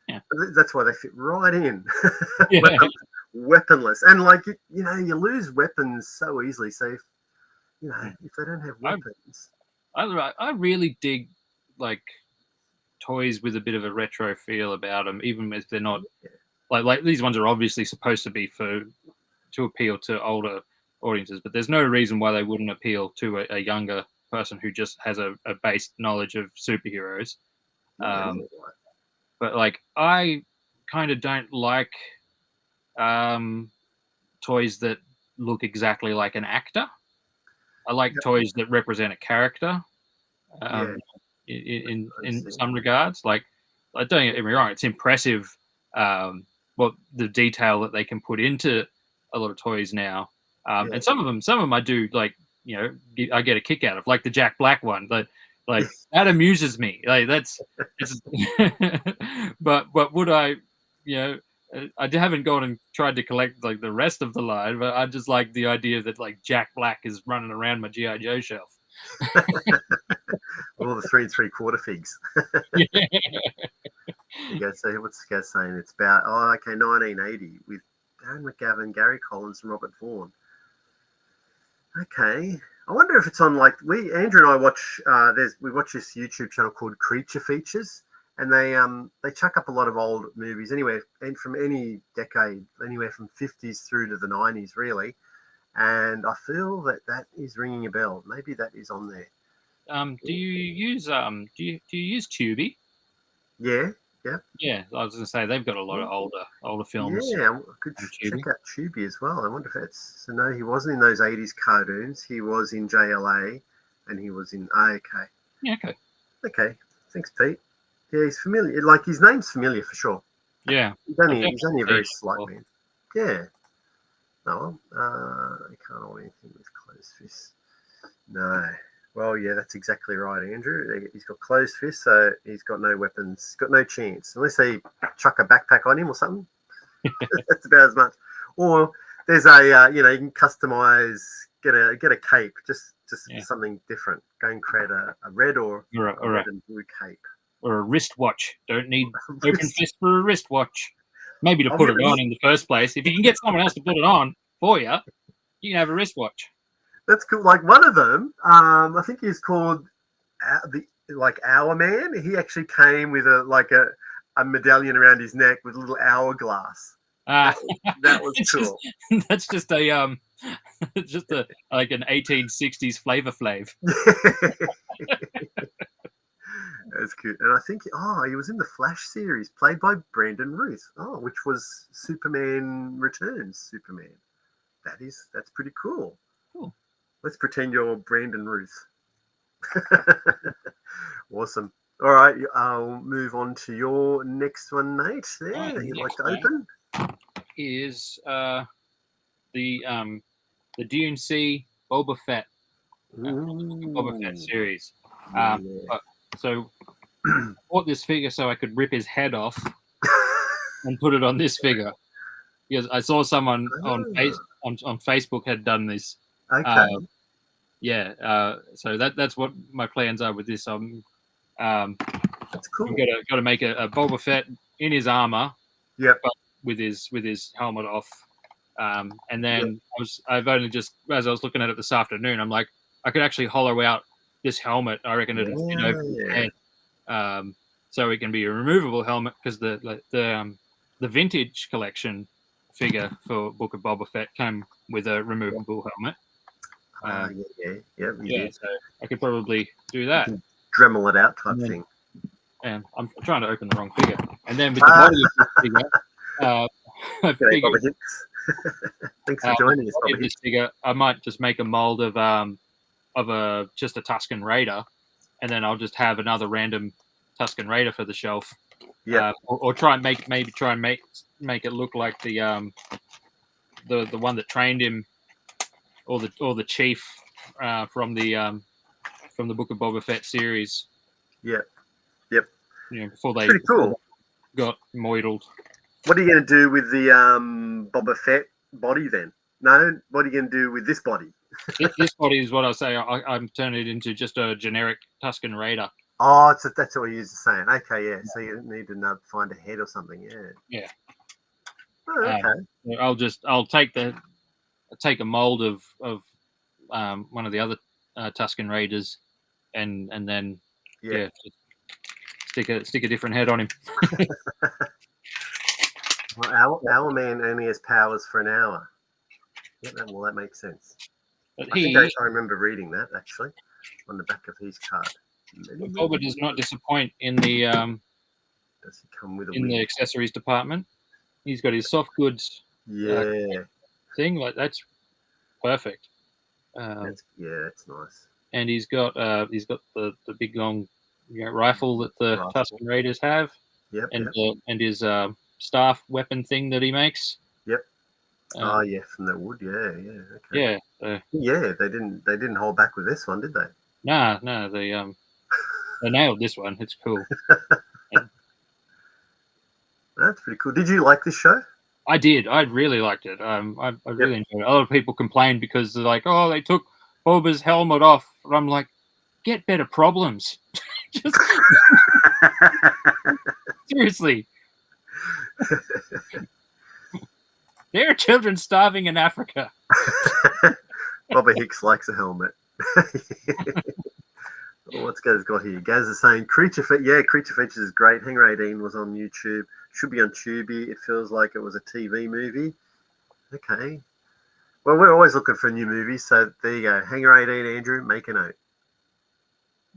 Yeah. That's why they fit right in. Yeah. Weaponless. And you lose weapons so easily. So if they don't have weapons. I really dig toys with a bit of a retro feel about them, even if they're not like these ones are obviously supposed to be to appeal to older audiences, but there's no reason why they wouldn't appeal to a younger person who just has a base knowledge of superheroes. But I kind of don't like toys that look exactly like an actor. I like toys that represent a character. In some regards, don't get me wrong, it's impressive what the detail that they can put into a lot of toys now. And some of them I do I get a kick out of, like the Jack Black one. Like that amuses me. But would I, I haven't gone and tried to collect the rest of the line, but I just like the idea that Jack Black is running around my G.I. Joe shelf. All the 3 3/4 figs. You go, so what's the guy saying? It's about 1980 with Aaron McGavin, Gary Collins, and Robert Vaughan. Okay. I wonder if it's on Andrew and I watch. We watch this YouTube channel called Creature Features, and they chuck up a lot of old movies anywhere and from any decade, anywhere from 50s through to the 90s, really. And I feel that is ringing a bell. Maybe that is on there. Do you use Tubi? Yeah. Yeah, I was going to say they've got a lot of older films. Yeah, I could check out Tubi as well. I wonder if that's... So no, he wasn't in those 80s cartoons. He was in JLA, and he was in... okay. Yeah, okay. Okay, thanks, Pete. Yeah, he's familiar. Like, his name's familiar for sure. Yeah. He's only a very slight man. Yeah. No, I can't hold anything with closed fists. No. Well, yeah, that's exactly right, Andrew. He's got closed fists, so he's got no weapons. He's got no chance. Unless they chuck a backpack on him or something. That's about as much. Or there's you can customize, get a cape, just something different. Go and create a red or a red and blue cape. Or a wristwatch. Don't need open fist for a wristwatch. Maybe to put it on in the first place. If you can get someone else to put it on for you, you can have a wristwatch. That's cool. Like one of them, I think he's called Hour Man. He actually came with a medallion around his neck with a little hourglass. That was cool. That's just an 1860s Flavor Flav. That's good. And I think he was in the Flash series, played by Brandon Ruth. Which was Superman Returns Superman. That's pretty cool. Cool. Let's pretend you're Brandon Ruth. Awesome. All right, I'll move on to your next one, Nate. There, you'd like to open? Is the Dune Sea Boba Fett Boba Fett series. So I bought this figure so I could rip his head off and put it on this figure, because I saw someone on Facebook had done this. Okay. So that's what my plans are with this. That's cool. I'm gonna make a Boba Fett in his armor. Yep. But with his helmet off. And then I've only just, as I was looking at it this afternoon, I'm like, I could actually hollow out this helmet. I reckon it'd fit over his head. So it can be a removable helmet, because the vintage collection figure for Book of Boba Fett came with a removable helmet. So I could probably do that. Dremel it out type thing. And I'm trying to open the wrong figure. And then with the body of this figure, thanks for joining us, Bobby. This figure, I might just make a mold of just a Tusken Raider, and then I'll just have another random Tusken Raider for the shelf. Yeah. Or try and make it look like the one that trained him, or the chief from the Book of Boba Fett series. Yep. Before they pretty cool. Got moidled. What are you going to do with the Boba Fett body then? No, what are you going to do with this body? This body is what I say. I'm turning it into just a generic Tusken Raider. Oh, that's what you're saying. Okay, yeah. So you need to find a head or something. Yeah. Oh, okay. I'll take a mold of one of the other Tusken Raiders, and then stick a different head on him. Well, our man only has powers for an hour. Yeah, that makes sense. But I remember reading that actually on the back of his card. Boba does not disappoint in the does he come with the accessories department. He's got his soft goods thing, like that's perfect. That's nice. And he's got the big long rifle that the Tusken Raiders have. Yep. And his staff weapon thing that he makes. Yep. From the wood. Okay. Yeah. They didn't hold back with this one, did they? No, they nailed this one. It's cool. That's pretty cool. Did you like this show? I did. I really liked it. I really enjoyed it. A lot of people complained because they're like, "Oh, they took Boba's helmet off." And I'm like, get better problems. Just seriously. There are children starving in Africa. Bobby Hicks likes a helmet. What's Gaz got here? Gaz is saying Creature Features is great. Hangar 18 was on YouTube. Should be on Tubi. It feels like it was a TV movie. Okay. Well, we're always looking for new movies, so there you go. Hangar 18, Andrew, make a note.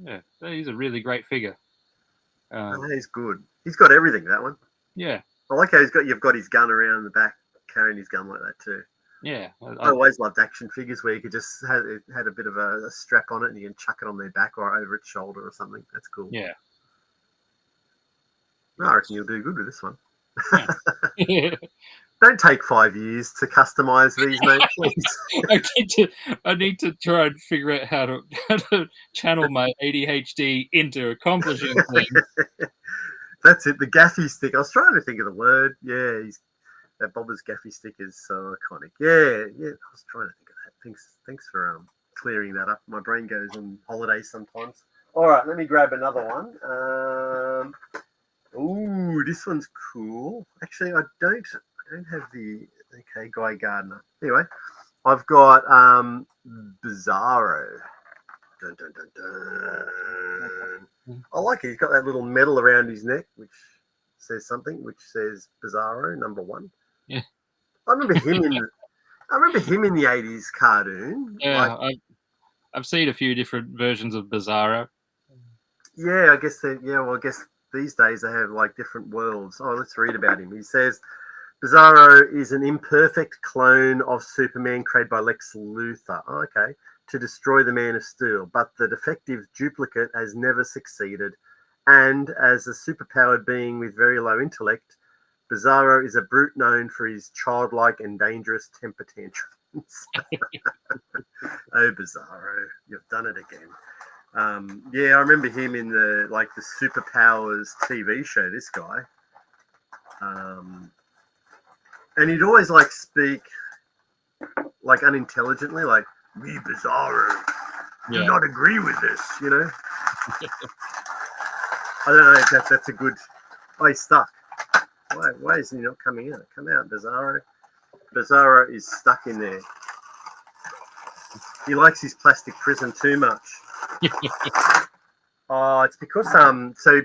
Yeah, he's a really great figure. He's good. He's got everything, that one. Yeah. I like how you've got his gun around the back, carrying his gun like that too. Yeah. I always loved action figures where you could just had a bit of a strap on it and you can chuck it on their back or over its shoulder or something. That's cool. Yeah. I reckon you'll do good with this one. Yeah. Don't take 5 years to customize these, mate, please. I need to try and figure out how to channel my ADHD into accomplishing things. That's it. The gaffy stick. I was trying to think of the word. Yeah, that Bobba's gaffy stick is so iconic. Yeah. I was trying to think of that. Thanks for clearing that up. My brain goes on holidays sometimes. All right, let me grab another one. Ooh, this one's cool. Actually, I don't have the Guy Gardner. Anyway, I've got Bizarro. Dun, dun, dun, dun. I like it. He's got that little medal around his neck, which says something, which says Bizarro #1. Yeah. I remember him in the 80s cartoon. Yeah, I've seen a few different versions of Bizarro. Yeah, I guess I guess these days they have like different worlds. Oh, let's read about him. He says Bizarro is an imperfect clone of Superman created by Lex Luthor. Oh, okay. To destroy the Man of Steel, but the defective duplicate has never succeeded. And as a superpowered being with very low intellect, Bizarro is a brute known for his childlike and dangerous temper tantrums. Oh, Bizarro, you've done it again. Yeah, I remember him in the Superpowers TV show. This guy, and he'd always speak unintelligently, like, "Me, Bizarro, do not agree with this," you know. I don't know if that's a good. Oh, he's stuck. Why is he not coming out? Come out, Bizarro. Bizarro is stuck in there. He likes his plastic prison too much. Oh, it's because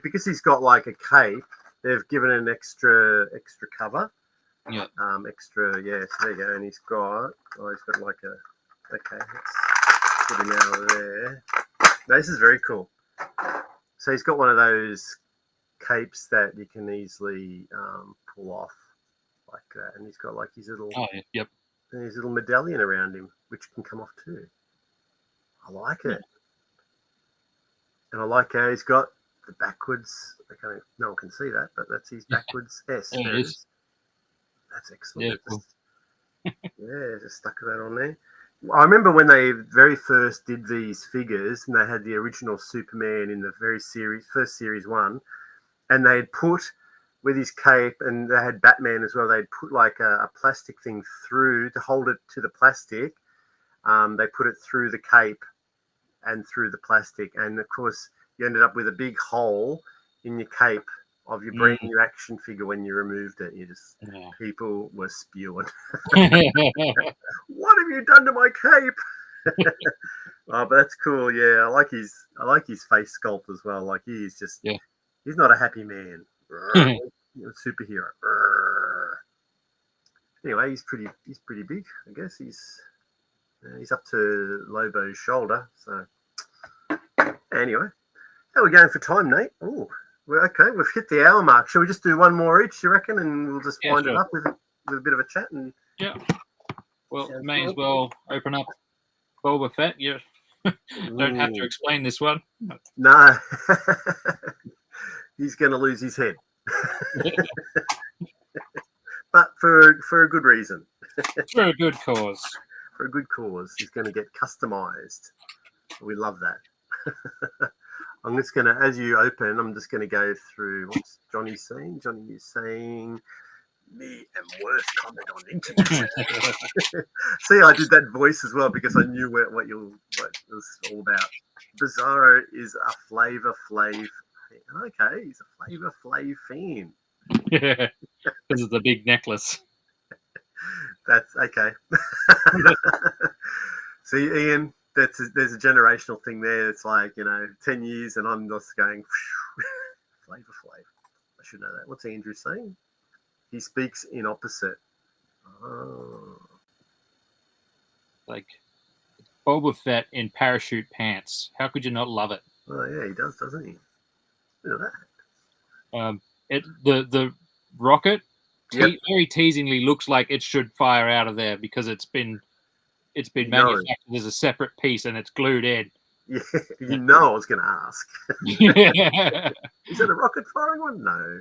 because he's got like a cape, they've given an extra cover. Yeah. Extra, yes, there you go. And he's got like a. Okay, let's put him out of there. No, this is very cool. So he's got one of those capes that you can easily pull off like that, and he's got like his little his little medallion around him, which can come off too. I like it, and I like how he's got the backwards. Okay, no one can see that, but that's his backwards S. Yeah, it is. That's excellent. Yeah, cool. Just stuck that on there. I remember when they very first did these figures, and they had the original Superman in the first series 1, and they'd put with his cape, and they had Batman as well. They'd put like a plastic thing through to hold it to the plastic. They put it through the cape and through the plastic, and of course you ended up with a big hole in your cape of your brand new action figure when you removed it. People were spewing. What have you done to my cape? Oh, but that's cool. Yeah, I like his face sculpt as well. Like he's not a happy man. Superhero. Anyway, he's pretty big. I guess he's up to Lobo's shoulder. So anyway, how are we going for time, Nate? Oh. Okay, we've hit the hour mark. Shall we just do one more each, you reckon, and we'll just wind it up with a bit of a chat? And well, may as well open up Boba Fett. You don't have to explain this one. No, he's going to lose his head, but for a good reason. For a good cause. For a good cause, he's going to get customized. We love that. I'm just going to, as you open, I'm just going to go through what's Johnny saying. Johnny is saying, "Me am worst comment on internet." See, I did that voice as well because I knew what it was all about. Bizarro is a Flavor Flav. Okay, he's a Flavor Flav fan. Yeah, because of the big necklace. That's okay. See, Ian, there's a generational thing there. It's like, 10 years and I'm just going Flavor Flav. I should know that. What's Andrew saying? He speaks in opposite. Oh. Like Boba Fett in parachute pants. How could you not love it? Oh yeah, he does, doesn't he? Look at that. The rocket Yep. very teasingly looks like it should fire out of there because it's been manufactured as a separate piece and it's glued in. Yeah, I was going to ask. Yeah. Is it a rocket firing one? No.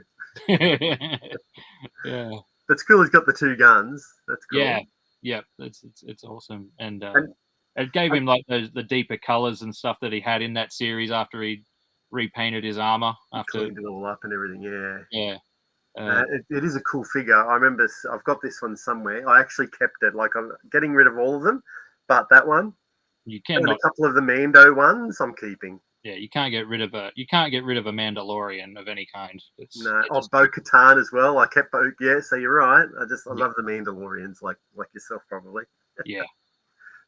Yeah. That's cool. He's got the two guns. That's cool. Yeah. It's awesome, and it gave him like the deeper colors and stuff that he had in that series after he repainted his armor. After cleaned it all up and everything. Yeah. Yeah. It is a cool figure. I remember I've got this one somewhere. I actually kept it. Like I'm getting rid of all of them, but that one. You And cannot. a couple of the Mando ones I'm keeping. Yeah, you can't get rid of a Mandalorian of any kind. No, Bo-Katan as well. I kept yeah, so you're right. I love the Mandalorians like yourself probably. Yeah.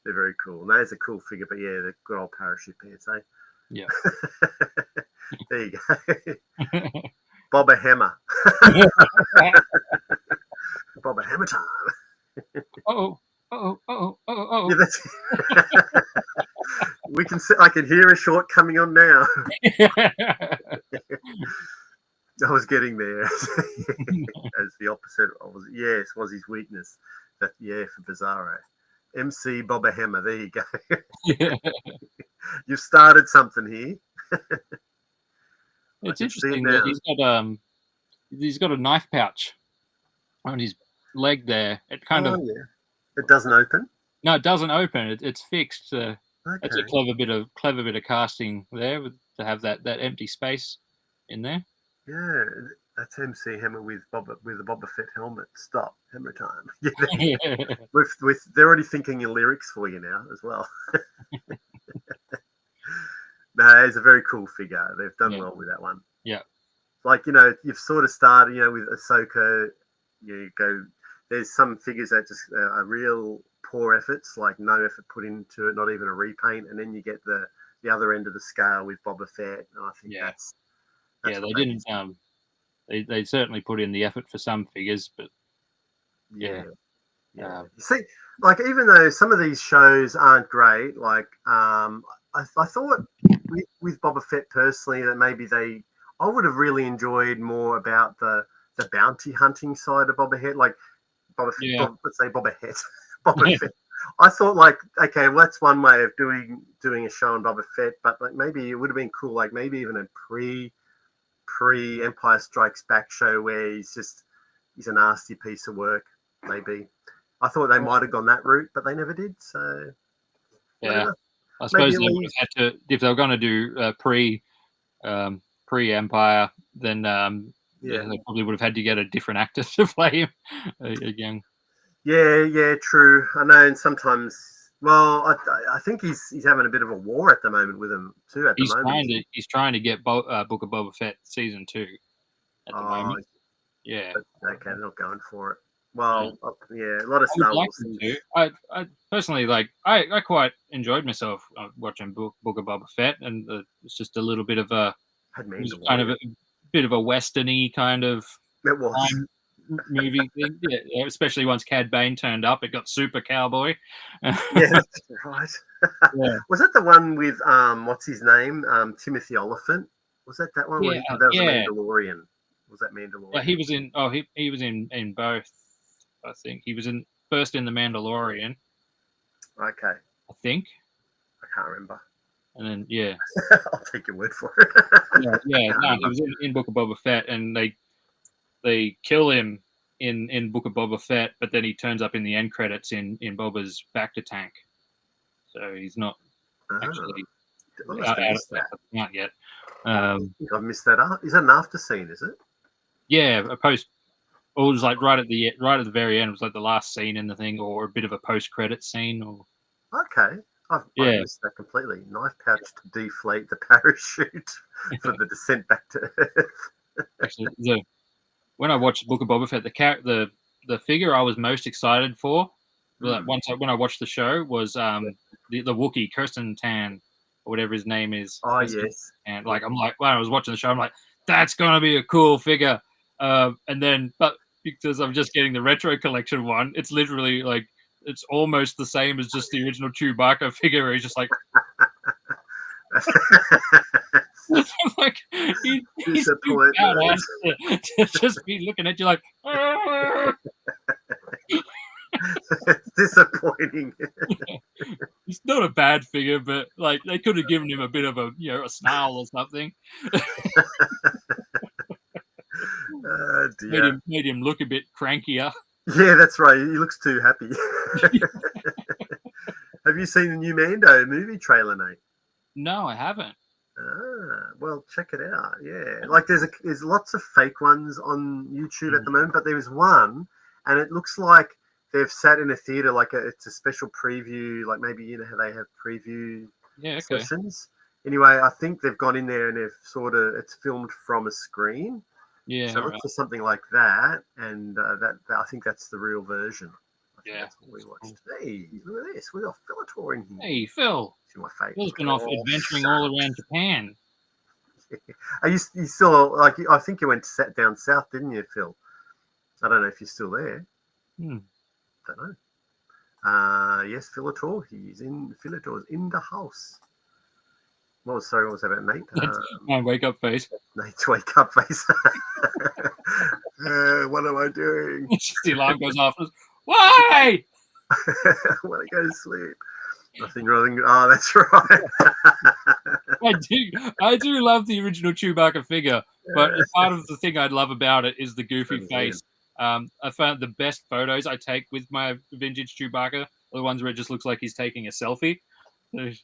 They're very cool. And that is a cool figure, but yeah, the good old parachute pants, eh? Yeah. There you go. Boba Hammer. Boba Hammer time. Oh. Yeah, that's I can hear a short coming on now. I was getting there as the opposite. Was his weakness. That for Bizarro. MC Boba Hammer. There you go. Yeah. You've started something here. It's interesting that he's got a knife pouch on his leg there. It kind of It doesn't open. No, it doesn't open. It's fixed. Okay. That's a clever bit of casting there to have that empty space in there. Yeah, that's MC Hammer with the Boba Fett helmet. Stop, Hammer time. With they're already thinking your lyrics for you now as well. No, it's a very cool figure. They've done well with that one. Yeah, like you've sort of started, with Ahsoka. You go. There's some figures that just are real poor efforts, like no effort put into it, not even a repaint, and then you get the other end of the scale with Boba Fett. And I think that's they didn't. They certainly put in the effort for some figures, but yeah. You see, like even though some of these shows aren't great, like I thought with Boba Fett personally that maybe I would have really enjoyed more about the bounty hunting side of Boba Fett, like Boba Fett, let's say Boba Fett. Boba Fett. I thought okay, well, that's one way of doing a show on Boba Fett, but like maybe it would have been cool, like maybe even a pre Empire Strikes Back show where he's a nasty piece of work. Maybe I thought they might have gone that route, but they never did. So yeah, I suppose they would have had to, if they were going to do pre Empire, then they probably would have had to get a different actor to play him again. Yeah, true. I know, and sometimes, I think he's having a bit of a war at the moment with him too. He's trying to get Book of Boba Fett season 2 at the moment. Yeah. Okay, they're not going for it. Well, a lot of Star Wars. I personally I quite enjoyed myself watching Book of Boba Fett, and it's just a little bit of a kind of a bit of a westerny kind of movie thing. Yeah, especially once Cad Bane turned up, it got super cowboy. Yeah, that's right. Yeah. Was that the one with what's his name? Timothy Oliphant? Was that one? Yeah, that was a Mandalorian. Was that Mandalorian? Yeah, he was in. Oh, he was in both. I think he was first in the Mandalorian. Okay. I think. I can't remember. And then I'll take your word for it. No, he was in Book of Boba Fett, and they kill him in Book of Boba Fett, but then he turns up in the end credits in Boba's Bacta tank. So he's not actually out of that yet. I think I've missed that up. Is that an after scene? Is it? Yeah, a post. Or it was like right at the very end. It was like the last scene in the thing, or a bit of a post-credit scene. Or okay, I missed that completely. Knife pouch to deflate the parachute for the descent back to Earth. Actually, when I watched Book of Boba Fett, the the figure I was most excited for, when I watched the show, was the Wookiee Kirsten Tan, or whatever his name is. Oh, Kirsten. yes. And like I'm like, when I was watching the show, I'm like, that's gonna be a cool figure. And then, but because I'm just getting the retro collection one, it's literally like it's almost the same as just the original Chewbacca figure. Where he's just like, I'm like, he's too badass to just be looking at you like. Disappointing. He's not a bad figure, but like they could have given him a bit of a a snarl or something. Dear. Made him look a bit crankier. Yeah, that's right. He looks too happy. Have you seen the new Mando movie trailer, Nate? No, I haven't. Well, check it out. Yeah, like there's lots of fake ones on YouTube at the moment, but there is one, and it looks like they've sat in a theater, like it's a special preview, like maybe how they have preview sessions. Anyway, I think they've gone in there and it's filmed from a screen. Yeah, so look for something like that, and that I think that's the real version. That's what we watched. Hey, look at this. We got Filator in here. Hey, Phil. My favorite. Phil's been off adventuring all around Japan. Are you still like? I think you went down south, didn't you, Phil? I don't know if you're still there. Don't know. Yes, Filator. Filator's in the house. What was that about, Nate? My wake up face. Nate's wake up face. What am I doing? The alarm goes off. Why? I want to go to sleep. Nothing wrong. Oh, that's right. I do love the original Chewbacca figure, but part of the thing I love about it is the goofy face. I found the best photos I take with my vintage Chewbacca are the ones where it just looks like he's taking a selfie. Don't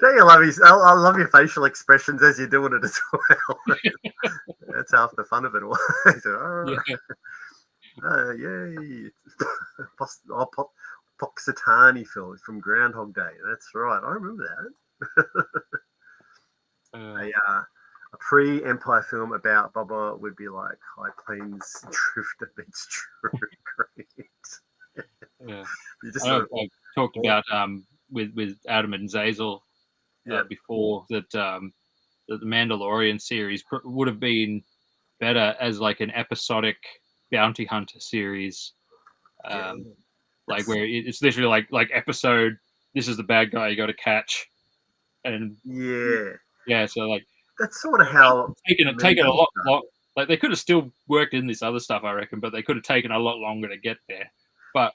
you love I love your facial expressions as you're doing it as well. That's half the fun of it all. Yay. Poxitani Phil from Groundhog Day. That's right. I remember that. A pre-Empire film about Boba would be like High Plains Drifter meets True Grit. I talked about with Adam and Zazel before that the Mandalorian series would have been better as like an episodic bounty hunter series, like where it's literally like episode. This is the bad guy you got to catch, and so like that's sort of how taken a lot. Like they could have still worked in this other stuff, I reckon, but they could have taken a lot longer to get there. But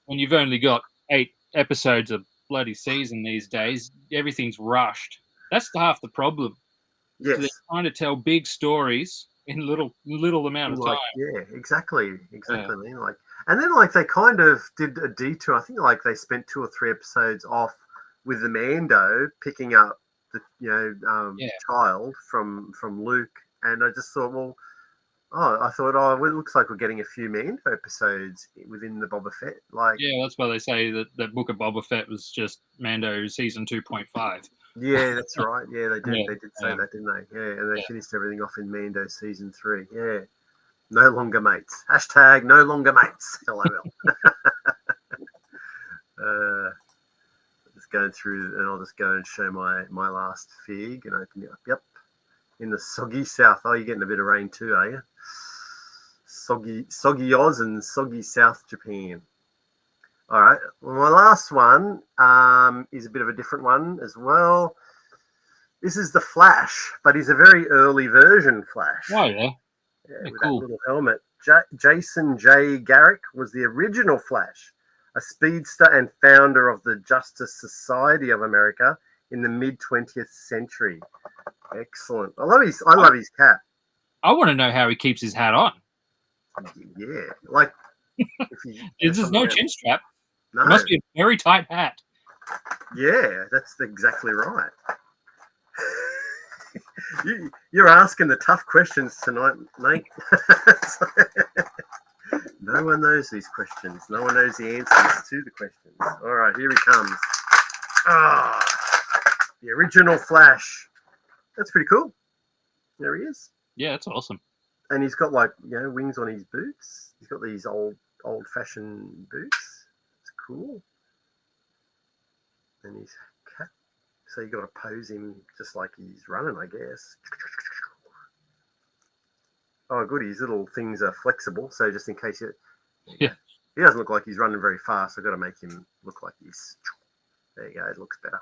when you've only got 8 episodes of bloody season these days, everything's rushed. That's half the problem. Yes, so they're trying to tell big stories in little amount of time. Yeah, exactly. Like, and then like they kind of did a detour. I think like they spent 2 or 3 episodes off with the Mando picking up the child from Luke, and I just thought, it looks like we're getting a few Mando episodes within the Boba Fett. Like, that's why they say that Book of Boba Fett was just Mando season 2.5. Yeah, that's right. Yeah, they did. They did say that, didn't they? Yeah, and they finished everything off in Mando season 3. Yeah, no longer mates. # no longer mates. LOL. Just going through, and I'll just go and show my last fig and open it up. Yep, in the soggy south. Oh, you're getting a bit of rain too, are you? Soggy Oz and soggy South Japan. All right. Well, my last one is a bit of a different one as well. This is the Flash, but he's a very early version Flash. Oh, yeah. With cool. that little helmet. Jason J. Garrick was the original Flash, a speedster and founder of the Justice Society of America in the mid-20th century. Excellent. I love his cap. I want to know how he keeps his hat on. Yeah, like there's no chin strap. No. It must be a very tight hat. Yeah, that's exactly right. You're asking the tough questions tonight, Nate. No one knows these questions. No one knows the answers to the questions. All right, here he comes. The original Flash. That's pretty cool. There he is. Yeah, that's awesome. And he's got like wings on his boots. He's got these old-fashioned boots. It's cool. And he's cat. So you got to pose him just like he's running, I guess. Oh, good. His little things are flexible, so just in case Yeah. He doesn't look like he's running very fast. I've got to make him look like this. There you go. It looks better.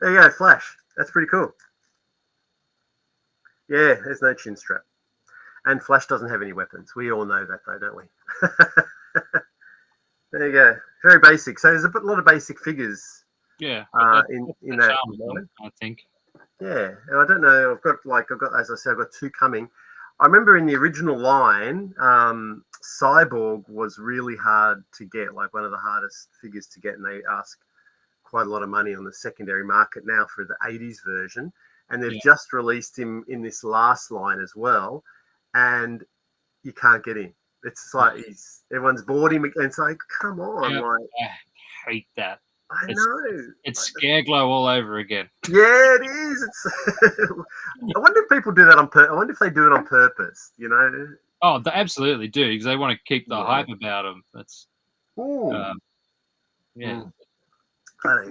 There you go. Flash. That's pretty cool. Yeah, there's no chin strap. And Flash doesn't have any weapons. We all know that, though, don't we? There you go. Very basic. So there's a lot of basic figures. Yeah. In that. I think. Yeah, and I don't know. I've got, as I said, I've got two coming. I remember in the original line, Cyborg was really hard to get, like one of the hardest figures to get, and they ask quite a lot of money on the secondary market now for the 80s version. And they've just released him in this last line as well, and you can't get him. It's like everyone's bought him, and it's like, come on, I hate that. I know. It's Scare Glow all over again. Yeah, it is. It's. I wonder if people do that on purpose. I wonder if they do it on purpose. Oh, they absolutely do, because they want to keep the hype about them. That's. Yeah.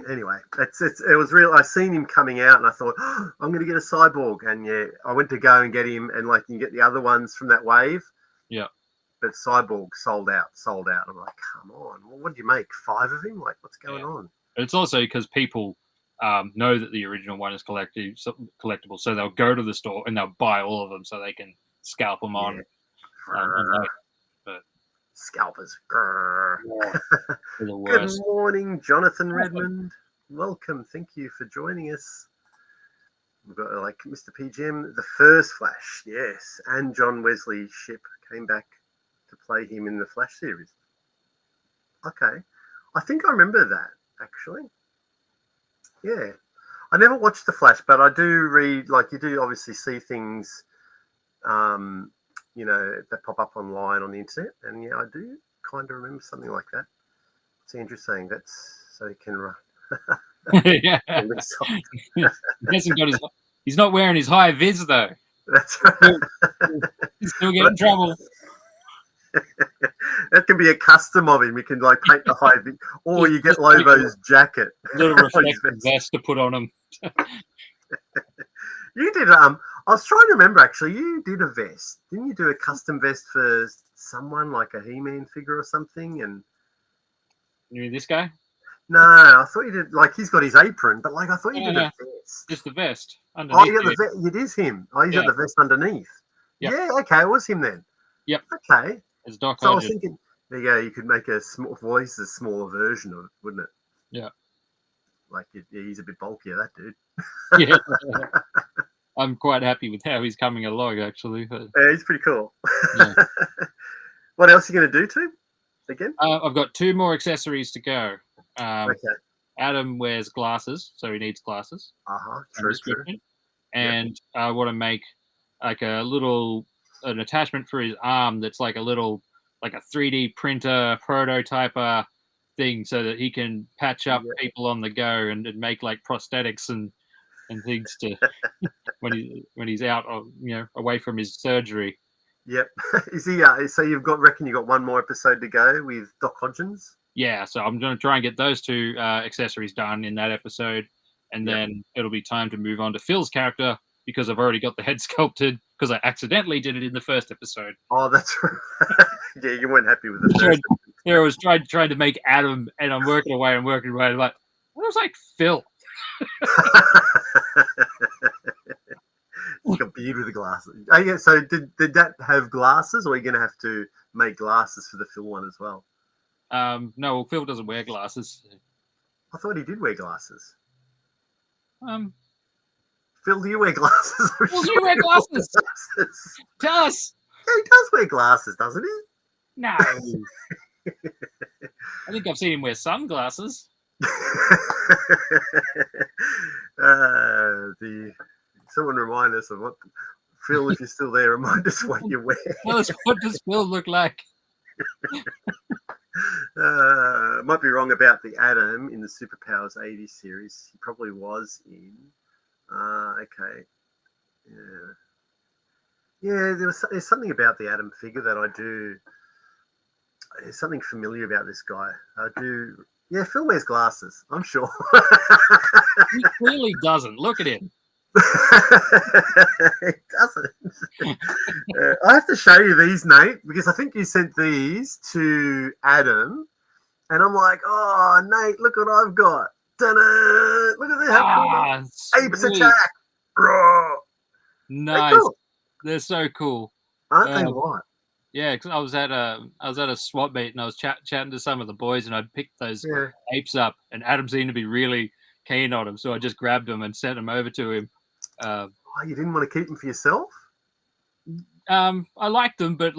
Anyway, it was real. I seen him coming out, and I thought, I'm going to get a Cyborg, and I went to go and get him, and like you get the other ones from that wave. Yeah. But Cyborg sold out. I'm like, come on, what did you make? 5 of him? Like, what's going on? It's also because people know that the original one is collectible, so they'll go to the store and they'll buy all of them so they can scalp them on. But scalpers. Grrr. The Good morning, Jonathan Redmond. Welcome. Thank you for joining us. We've got Mr. PGM, the first Flash, yes, and John Wesley Shipp came back to play him in the Flash series. Okay. I think I remember that, actually. Yeah. I never watched The Flash, but I do read, you do obviously see things, that pop up online on the internet. And, I do kind of remember something like that. What's Andrew saying? That's so he can run. Yeah. He's not wearing his high vis, though. That's right. He's still getting in trouble. That can be a custom of him. You can paint the high, or you get Lobo's jacket. A little reflective vest to put on him. You did. I was trying to remember. Actually, you did a vest. Didn't you do a custom vest for someone, like a He-Man figure or something? And you mean this guy? No, I thought you did. He's got his apron, but I thought you did a vest. Just the vest underneath. Oh, you got the vest. It is him. Oh, you got the vest underneath. Yep. Yeah. Okay, it was him then. Yep. Okay. It's Doc. So I was thinking, there you go. You could make a smaller version of it, wouldn't it? Yeah. He's a bit bulkier, that dude. Yeah. I'm quite happy with how he's coming along, actually. But... Yeah, he's pretty cool. Yeah. What else are you going to do to him again? I've got 2 more accessories to go. Okay. Adam wears glasses, so he needs glasses. True. And I want to make an attachment for his arm that's a 3D printer prototype thing, so that he can patch up people on the go and make prosthetics and things to when he's out of away from his surgery. Yep. Is he? So you've got one more episode to go with Doc Hodgins? Yeah. So I'm going to try and get those 2 accessories done in that episode, and then it'll be time to move on to Phil's character, because I've already got the head sculpted because I accidentally did it in the first episode. Oh, that's right. Yeah, you weren't happy with the first. I was trying to make Adam, and I'm working away. I'm like, I was like, Phil. You got beard with the glasses. Oh, yeah. So did that have glasses, or are you going to have to make glasses for the Phil one as well? No, well, Phil doesn't wear glasses. I thought he did wear glasses. Phil, do you wear glasses? Well, do you wear glasses? Tell us. Yeah, he does wear glasses, doesn't he? No. I think I've seen him wear sunglasses. Someone remind us of what, Phil, if you're still there, remind us what you wear. Tell us, what does Phil look like? Might be wrong about the Adam in the Superpowers 80 series. He probably was in. Okay. Yeah. Yeah, there's something about the Adam figure that I do. There's something familiar about this guy. I do. Yeah, Phil wears glasses. I'm sure. He clearly doesn't. Look at him. It doesn't. I have to show you these, Nate, because I think you sent these to Adam, and I'm like, oh, Nate, look what I've got. Ta-da! Look at that. How cool. Apes Sweet. attack. Raw. Nice. Cool. They're so cool. Aren't they what? Yeah, because I was at a swap meet and I was chatting to some of the boys and I'd picked those apes up and Adam seemed to be really keen on them, so I just grabbed them and sent them over to him. You didn't want to keep them for yourself? I liked them, but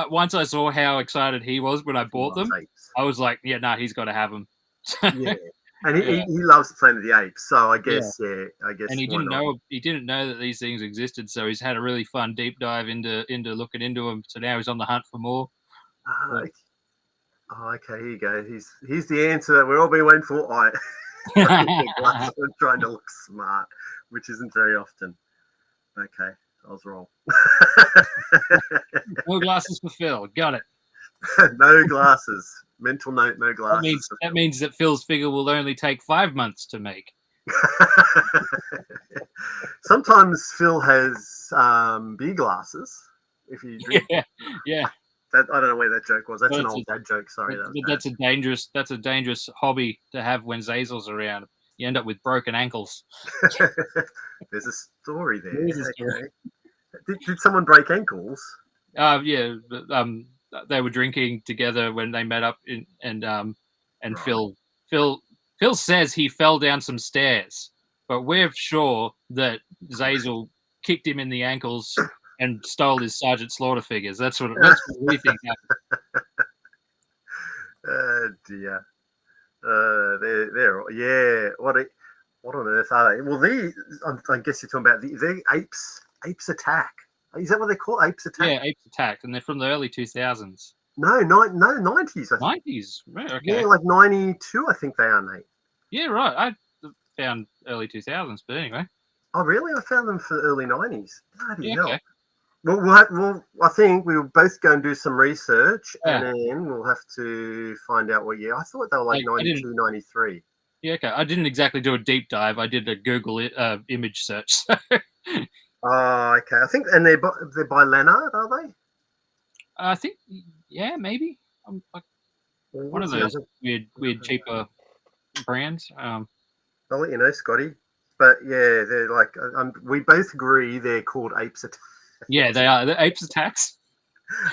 once I saw how excited he was when I bought them, apes. I was like, yeah, he's got to have them. Yeah, and he loves Planet of the Apes, so I guess I guess. And he didn't know that these things existed, so he's had a really fun deep dive into looking into them. So now he's on the hunt for more. Okay, here you go. Here's the answer that we're all been waiting for. I'm trying to look smart, which isn't very often. Okay, I was wrong. No glasses for Phil. Got it. No glasses. Mental note, no glasses. That means that Phil's figure will only take 5 months to make. Sometimes Phil has beer glasses. If you drink. Yeah. I don't know where that joke was. That's an old dad joke. Sorry. That's a dangerous hobby to have when Zazel's around. You end up with broken ankles. There's a story there. Okay. Did someone break ankles? Yeah. They were drinking together when they met up, and right. Phil says he fell down some stairs, but we're sure that Zazel kicked him in the ankles and stole his Sergeant Slaughter figures. That's what we think happened. Oh dear. They're what on earth are they? Well, I guess you're talking about the apes attack. Is that what they call Apes Attack? Yeah, Apes Attack, and they're from the early 2000s. No, 90s. 90s, right? Okay. Yeah, like 92, I think they are, Nate. Yeah, right. I found early 2000s, but anyway. Oh, really? I found them for the early 90s. Bloody hell. Okay. Well, I think we'll both go and do some research, and then we'll have to find out what year. I thought they were like 92, 93. Yeah, okay. I didn't exactly do a deep dive. I did a Google image search. Oh, okay. I think, and they're by Leonard, are they? I think, yeah, maybe. One of those weird cheaper brands. I'll let you know, Scotty. But yeah, they're like, we both agree they're called Apes Attack. Yeah, they are. They're Apes Attacks.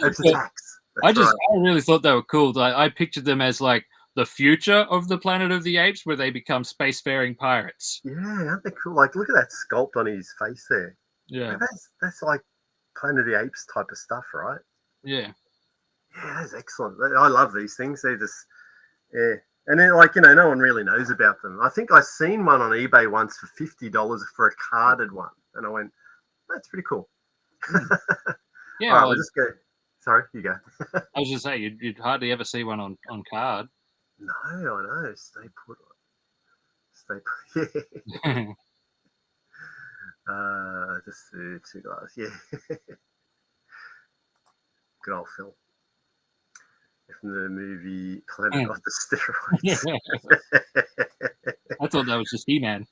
Apes Attacks. I really thought they were cool. I pictured them as like the future of the Planet of the Apes, where they become spacefaring pirates. Yeah, aren't they cool? Like, look at that sculpt on his face there. Yeah, that's like Planet of the Apes type of stuff, right? Yeah. Yeah, that's excellent. I love these things. They're just, yeah. And then, like, no one really knows about them. I think I seen one on eBay once for $50 for a carded one, and I went, "That's pretty cool." Yeah. All right, we'll just go. Sorry, you go. I was just saying, you'd hardly ever see one on card. No, I know. Stay put. Yeah. Just two guys. Yeah. Good old Phil. From the movie Planet of the Steroids. I thought that was just He-Man.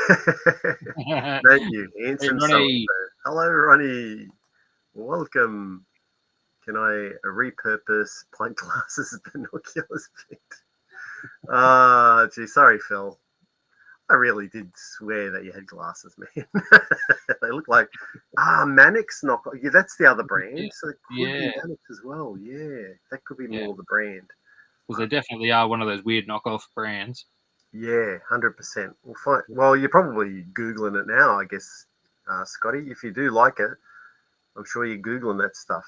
Thank you. Handsome hey, hello, Ronnie. Welcome. Can I repurpose pint glasses as binoculars? Gee, sorry, Phil. I really did swear that you had glasses, man. They look like Mannix knockoff. Yeah, that's the other brand. So it could be Mannix as well. Yeah, that could be more the brand. Well, they definitely are one of those weird knockoff brands. Yeah, 100%. Well, you're probably Googling it now, I guess, Scotty. If you do like it, I'm sure you're Googling that stuff.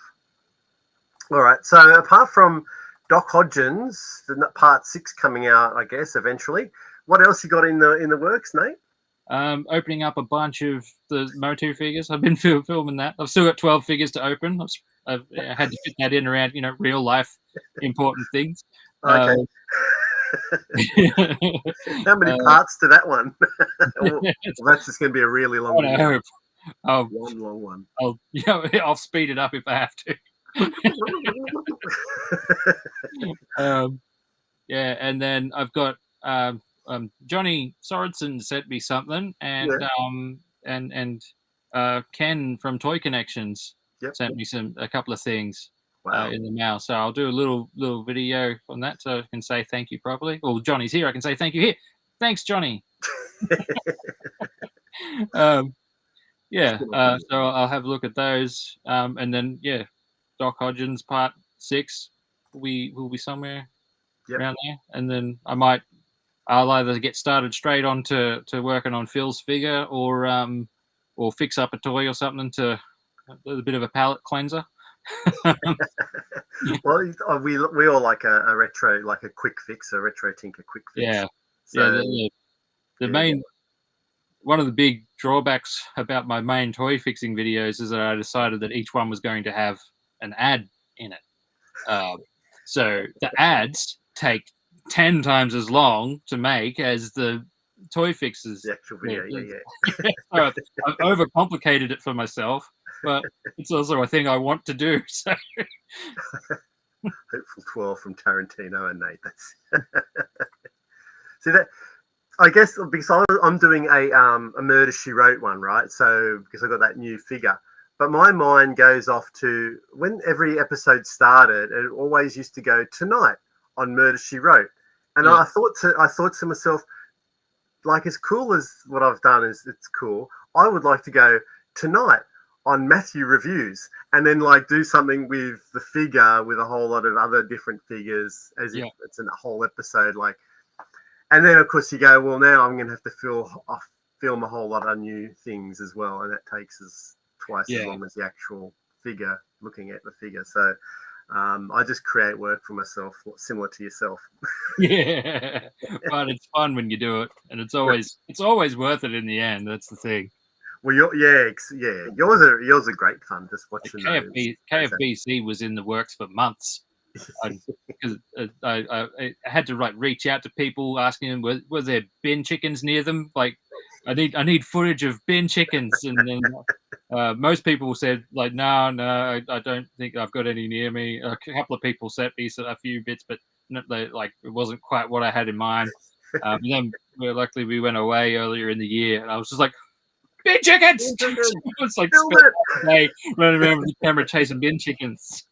All right. So apart from Doc Hodgins, the part 6 coming out, I guess, eventually. What else you got in the works, Nate? Opening up a bunch of the Motu figures. I've been filming that. I've still got 12 figures to open. I've had to fit that in around, real life important things. Okay. How many parts to that one? Well, that's just going to be a really long one. I hope. One long one. I'll speed it up if I have to. Yeah, and then I've got Johnny Sorensen sent me something, and Ken from Toy Connections sent me a couple of things in the mail. So I'll do a little video on that, so I can say thank you properly. Well, Johnny's here. I can say thank you here. Thanks, Johnny. So I'll have a look at those, and then Doc Hodgins Part 6 will be somewhere around there, and then I'll either get started straight on to working on Phil's figure, or fix up a toy or something to a bit of a palate cleanser. Well, we all like a retro, like a quick fix, a retro tinker quick fix. Yeah, so, the main one of the big drawbacks about my main toy fixing videos is that I decided that each one was going to have an ad in it. So the ads take 10 times as long to make as the toy fixes. The actual video, So I've overcomplicated it for myself, but it's also a thing I want to do. So Hopeful 12 from Tarantino and Nate. That's see that. I guess because I'm doing a Murder She Wrote one, right? So because I got that new figure, but my mind goes off to when every episode started. It always used to go tonight on Murder She Wrote, and I thought to myself, like, as cool as what I've done is it's cool. I would like to go tonight on Matthew Reviews, and then like do something with the figure with a whole lot of other different figures, as if it's in a whole episode, like. And then, of course, you go, well, now I'm going to have to film a whole lot of new things as well. And that takes us twice as long as the actual figure, looking at the figure. So I just create work for myself, similar to yourself. Yeah, but it's fun when you do it. And it's always worth it in the end. That's the thing. Well, yours are great fun, just watching KFBC was in the works for months. Because I had to reach out to people asking them, was there bin chickens near them? Like, I need footage of bin chickens, and then most people said like, no, I don't think I've got any near me. A couple of people sent me a few bits, but it wasn't quite what I had in mind. And then luckily we went away earlier in the year, and I was just like, bin chickens! It's like running around with the camera chasing bin chickens.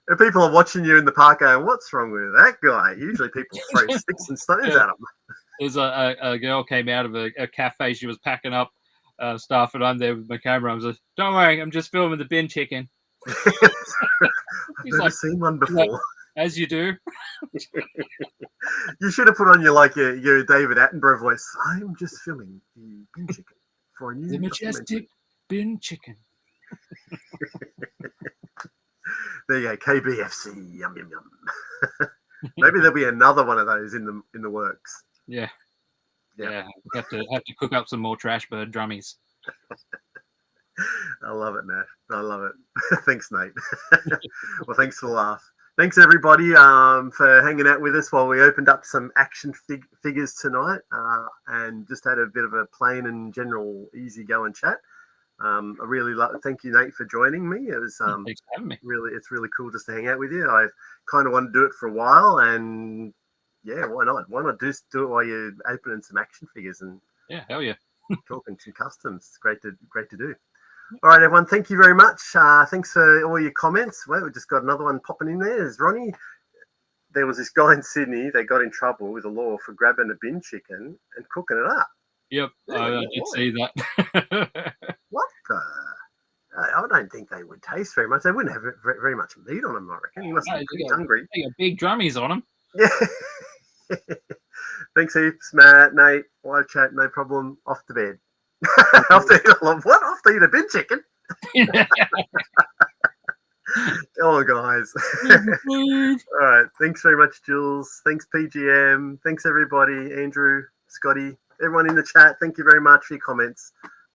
And people are watching you in the park going, what's wrong with that guy? Usually people throw sticks and stones at him. There's a girl came out of a cafe. She was packing up stuff, and I'm there with my camera. I was like, don't worry, I'm just filming the bin chicken. I've never seen one before. As you do. You should have put on your David Attenborough voice. I'm just filming the bin chicken for a new The majestic bin chicken. There you go, KBFC, yum yum yum. Maybe there'll be another one of those in the works. Yeah. Have to cook up some more Trash Bird drummies. I love it, Nat. I love it. Thanks, Nate. Well, thanks for the laugh. Thanks everybody for hanging out with us while we opened up some action figures tonight, and just had a bit of a plain and general easygoing chat. I really thank you, Nate, for joining me. It was Thanks for having me. It's really cool just to hang out with you. I kind of wanted to do it for a while, and why not? Why not do it while you're opening some action figures and hell yeah, talking some customs. It's great to do. All right, everyone. Thank you very much. Thanks for all your comments. Well, we just got another one popping in there. There's Ronnie. There was this guy in Sydney. They got in trouble with the law for grabbing a bin chicken and cooking it up. Yep, I did see that. What the? I don't think they would taste very much. They wouldn't have very much meat on them, I reckon. You must be pretty hungry. They got big drummies on them. Yeah. Thanks heaps, Matt, Nate. Live chat, no problem. Off to bed. Off to eat a bin chicken? Come on, guys. All right. Thanks very much, Jules. Thanks, PGM. Thanks, everybody. Andrew, Scotty, everyone in the chat. Thank you very much for your comments.